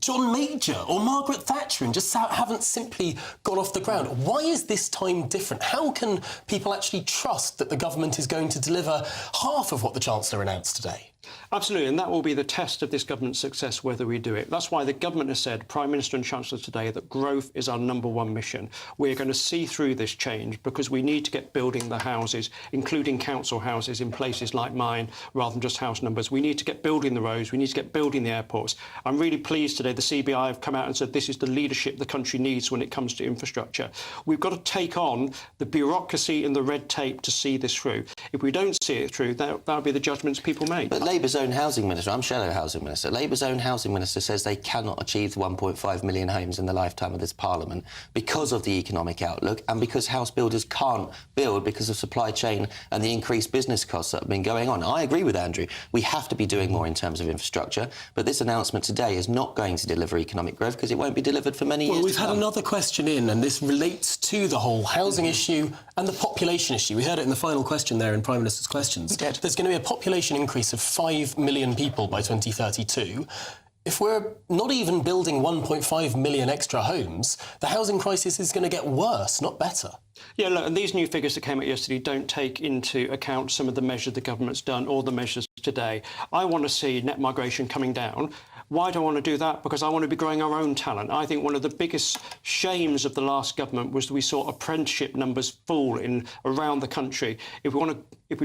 John Major or Margaret Thatcher and just haven't simply got off the ground. Why is this time different? How can people actually trust that the government is going to deliver half of what the Chancellor announced today? Absolutely, and that will be the test of this government's success, whether we do it. That's why the government has said, Prime Minister and Chancellor today, that growth is our #1 mission. We're going to see through this change because we need to get building the houses, including council houses in places like mine, rather than just house numbers. We need to get building the roads. We need to get building the airports. I'm really pleased today the CBI have come out and said this is the leadership the country needs when it comes to infrastructure. We've got to take on the bureaucracy and the red tape to see this through. If we don't see it through, that'll be the judgments people make. But Labour's own housing minister, I'm Shadow Housing Minister, Labour's own housing minister says they cannot achieve the 1.5 million homes in the lifetime of this Parliament because of the economic outlook and because house builders can't build because of supply chain and the increased business costs that have been going on. I agree with Andrew. We have to be doing more in terms of infrastructure, but this announcement today is not going to deliver economic growth because it won't be delivered for many years. Well, we've had another question in, and this relates to the whole housing issue and the population issue. We heard it in the final question there in Prime Minister's questions. There's going to be a population increase of 5 million people by 2032. If we're not even building 1.5 million extra homes, the housing crisis is going to get worse, not better. Yeah, look, and these new figures that came out yesterday don't take into account some of the measures the government's done or the measures today. I want to see net migration coming down. Why do I want to do that? Because I want to be growing our own talent. I think one of the biggest shames of the last government was that we saw apprenticeship numbers fall around the country. If we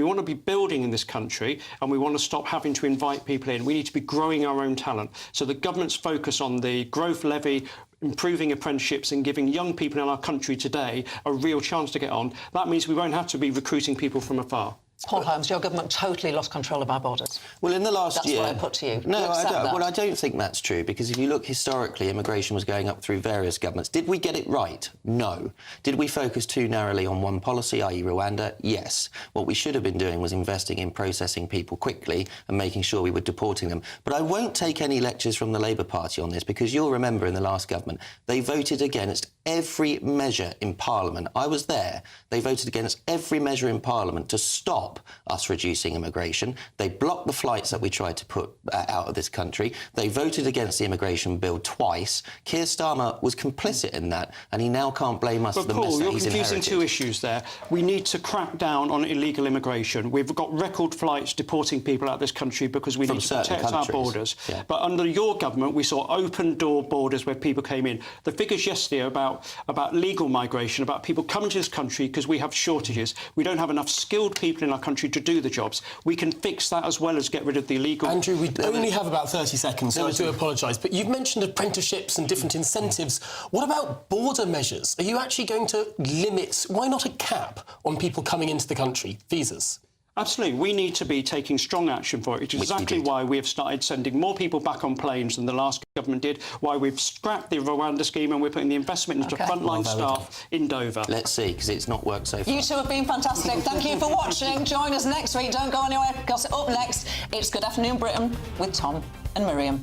want to be building in this country and we want to stop having to invite people in, we need to be growing our own talent. So the government's focus on the growth levy, improving apprenticeships and giving young people in our country today a real chance to get on, that means we won't have to be recruiting people from afar. Paul Holmes, your government totally lost control of our borders. Well, in the last year... That's what I put to you. No, I don't. Well, I don't think that's true, because if you look historically, immigration was going up through various governments. Did we get it right? No. Did we focus too narrowly on one policy, i.e. Rwanda? Yes. What we should have been doing was investing in processing people quickly and making sure we were deporting them. But I won't take any lectures from the Labour Party on this, because you'll remember in the last government, they voted against every measure in Parliament. I was there. They voted against every measure in Parliament to stop us reducing immigration. They blocked the flights that we tried to put out of this country. They voted against the immigration bill twice. Keir Starmer was complicit in that, and he now can't blame us for the mess that he's inherited. Paul, you're confusing two issues there. We need to crack down on illegal immigration. We've got record flights deporting people out of this country because we need to protect our borders. Yeah. But under your government, we saw open-door borders where people came in. The figures yesterday about legal migration, about people coming to this country because we have shortages. We don't have enough skilled people in our country to do the jobs. We can fix that as well as get rid of the illegal... Andrew, we only have about 30 seconds, so I do apologise, but you've mentioned apprenticeships and different incentives. What about border measures? Are you actually going to limit... Why not a cap on people coming into the country? Visas? Absolutely. We need to be taking strong action for it. Which is exactly why we have started sending more people back on planes than the last government did, why we've scrapped the Rwanda scheme and we're putting the investment into frontline staff in Dover. Let's see, because it's not worked so far. You two have been fantastic. Thank you for watching. Join us next week. Don't go anywhere, because up next, it's Good Afternoon Britain with Tom and Miriam.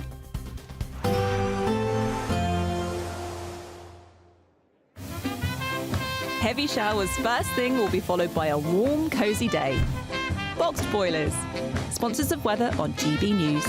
Heavy showers first thing will be followed by a warm, cosy day. Boxed boilers, sponsors of weather on GB News.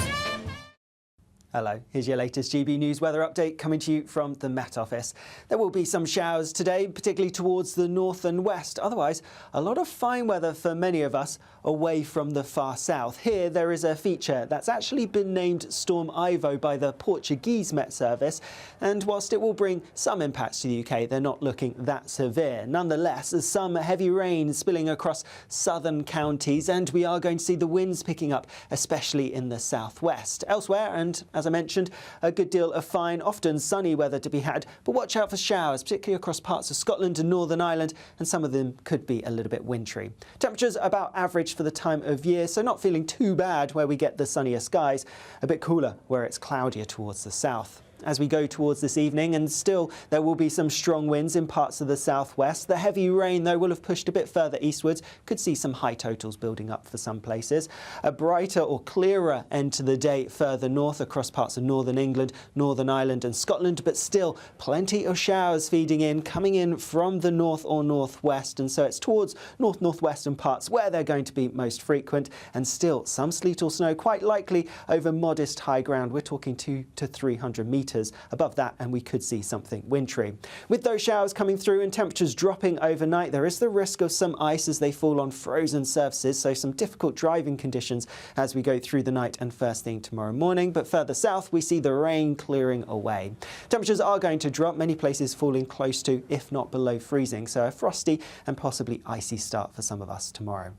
Hello, here's your latest GB News weather update coming to you from the Met Office. There will be some showers today, particularly towards the north and west. Otherwise, a lot of fine weather for many of us away from the far south. Here, there is a feature that's actually been named Storm Ivo by the Portuguese Met Service. And whilst it will bring some impacts to the UK, they're not looking that severe. Nonetheless, there's some heavy rain spilling across southern counties, and we are going to see the winds picking up, especially in the southwest. Elsewhere, and as I mentioned, a good deal of fine, often sunny weather to be had, but watch out for showers, particularly across parts of Scotland and Northern Ireland, and some of them could be a little bit wintry. Temperatures about average for the time of year, so not feeling too bad where we get the sunnier skies, a bit cooler where it's cloudier towards the south. As we go towards this evening, and still there will be some strong winds in parts of the southwest. The heavy rain, though, will have pushed a bit further eastwards. Could see some high totals building up for some places. A brighter or clearer end to the day further north across parts of northern England, Northern Ireland and Scotland, but still plenty of showers feeding in, coming in from the north or northwest, and so it's towards northwestern parts where they're going to be most frequent, and still some sleet or snow quite likely over modest high ground. We're talking 200 to 300 metres above that, and we could see something wintry. With those showers coming through and temperatures dropping overnight, there is the risk of some ice as they fall on frozen surfaces, so some difficult driving conditions as we go through the night and first thing tomorrow morning. But further south, we see the rain clearing away. Temperatures are going to drop, many places falling close to, if not below freezing, so a frosty and possibly icy start for some of us tomorrow.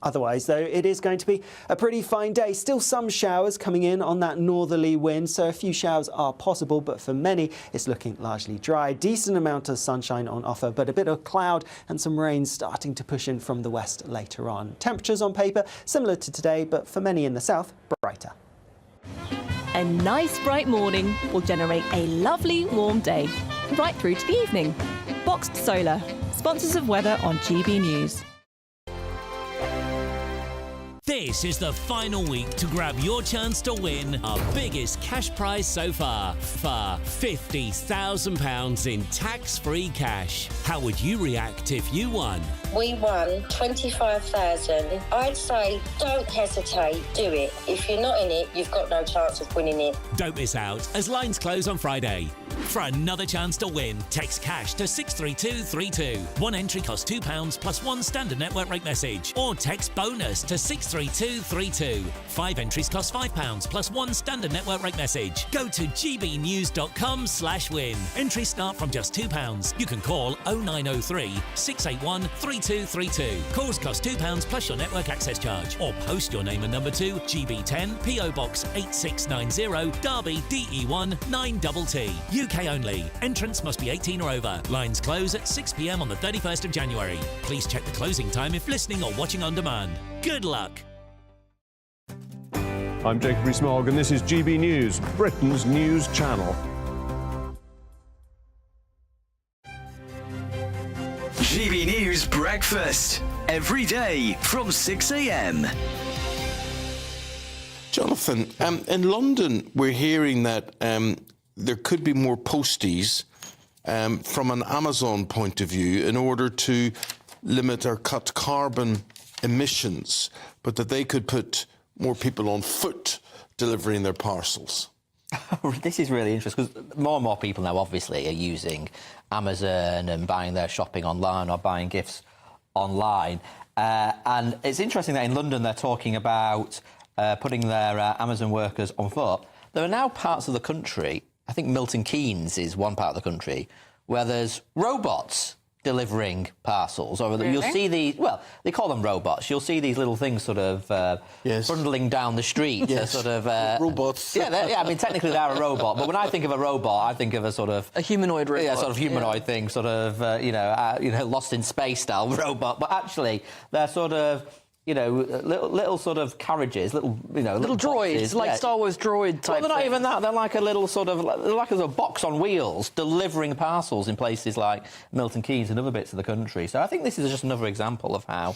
Otherwise, though, it is going to be a pretty fine day. Still some showers coming in on that northerly wind, so a few showers are possible, but for many, it's looking largely dry. Decent amount of sunshine on offer, but a bit of cloud and some rain starting to push in from the west later on. Temperatures on paper similar to today, but for many in the south, brighter. A nice bright morning will generate a lovely warm day, right through to the evening. Boxed Solar, sponsors of weather on GB News. This is the final week to grab your chance to win our biggest cash prize so far for £50,000 in tax-free cash. How would you react if you won? We won 25,000. I'd say don't hesitate, do it. If you're not in it, you've got no chance of winning it. Don't miss out, as lines close on Friday. For another chance to win, text cash to 63232. One entry costs £2 plus one standard network rate message. Or text bonus to 63232. 5 entries cost £5 plus one standard network rate message. Go to gbnews.com/win. Entries start from just £2. You can call 0903 681 3 63232. Calls cost £2 plus your network access charge. Or post your name and number to GB10 PO Box 8690 Derby DE1 9TT. UK only. Entrance must be 18 or over. Lines close at 6 p.m. on the 31st of January. Please check the closing time if listening or watching on demand. Good luck. I'm Jacob Rees-Mogg and this is GB News, Britain's news channel. GB News Breakfast, every day from 6 a.m. Jonathan, in London, we're hearing that there could be more posties from an Amazon point of view in order to limit or cut carbon emissions, but that they could put more people on foot delivering their parcels. This is really interesting because more and more people now obviously are using Amazon and buying their shopping online or buying gifts online. And it's interesting that in London they're talking about putting their Amazon workers on foot. There are now parts of the country, I think Milton Keynes is one part of the country, where there's robots delivering parcels. Or Really? you'll see these, well, they call them robots. You'll see these little things sort of bundling down the street. Yes. Sort of, robots. Yeah, I mean, technically they're a robot, but when I think of a robot, I think of a sort of... A humanoid robot. Yeah, sort of humanoid thing, sort of, Lost in Space style robot. But actually, they're sort of... little sort of carriages, little droids, boxes, like yeah. Star Wars droid type. Well, they're not thing. even that. They're like a little sort of, they're like a box on wheels, delivering parcels in places like Milton Keynes and other bits of the country. So I think this is just another example of how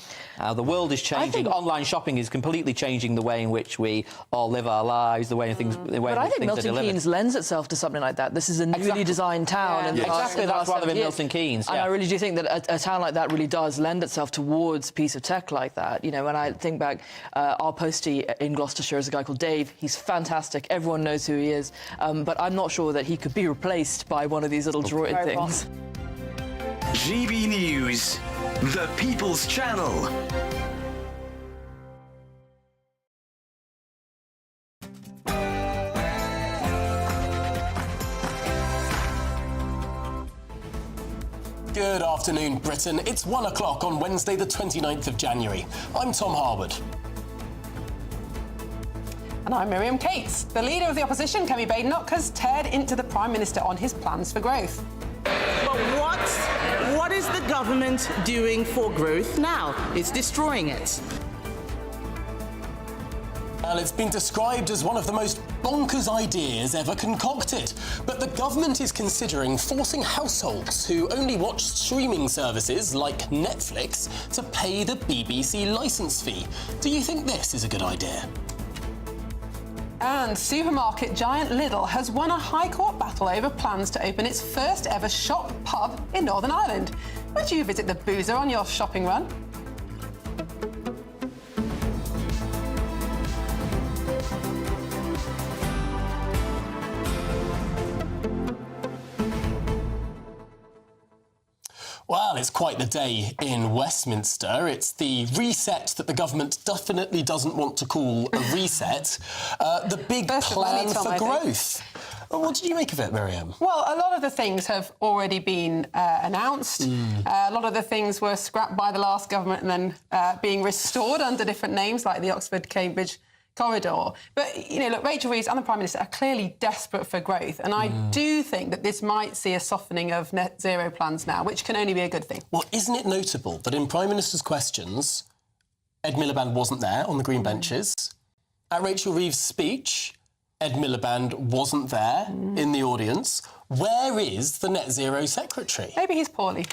the world is changing. Online shopping is completely changing the way in which we all live our lives, the way in things. The way But in I which think things are Milton delivered. Keynes lends itself to something like that. This is a newly designed town. And Exactly, that's why they're in Milton Keynes. And I really do think that a town like that really does lend itself towards a piece of tech like that. When I think back, our postie in Gloucestershire is a guy called Dave. He's fantastic. Everyone knows who he is. But I'm not sure that he could be replaced by one of these little droid things. GB News, the People's Channel. Good afternoon, Britain. It's 1 o'clock on Wednesday, the 29th of January. I'm Tom Harwood. And I'm Miriam Cates. The leader of the opposition, Kemi Badenoch, has teared into the Prime Minister on his plans for growth. But what is the government doing for growth now? It's destroying it. Well, it's been described as one of the most bonkers ideas ever concocted. But the government is considering forcing households who only watch streaming services like Netflix to pay the BBC licence fee. Do you think this is a good idea? And supermarket giant Lidl has won a High Court battle over plans to open its first ever shop pub in Northern Ireland. Would you visit the Boozer on your shopping run? Well, it's quite the day in Westminster. It's the reset that the government definitely doesn't want to call a reset. The big plan for growth. What did you make of it, Miriam? Well, a lot of the things have already been announced. A lot of the things were scrapped by the last government and then being restored under different names, like the Oxford-Cambridge corridor. But, look, Rachel Reeves and the Prime Minister are clearly desperate for growth. And I do think that this might see a softening of net zero plans now, which can only be a good thing. Well, isn't it notable that in Prime Minister's questions, Ed Miliband wasn't there on the green benches? At Rachel Reeves' speech, Ed Miliband wasn't there in the audience. Where is the net zero secretary? Maybe he's poorly.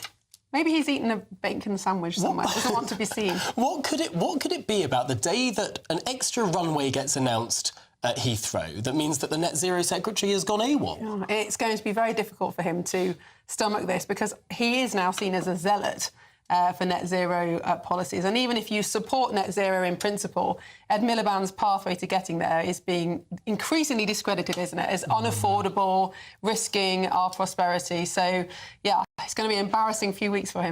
Maybe he's eaten a bacon sandwich somewhere. Doesn't want to be seen. What could it be about the day that an extra runway gets announced at Heathrow that means that the net zero secretary has gone AWOL? It's going to be very difficult for him to stomach this because he is now seen as a zealot for net zero policies. And even if you support net zero in principle, Ed Miliband's pathway to getting there is being increasingly discredited, isn't it, as unaffordable, risking our prosperity. So, yeah, it's going to be an embarrassing few weeks for him.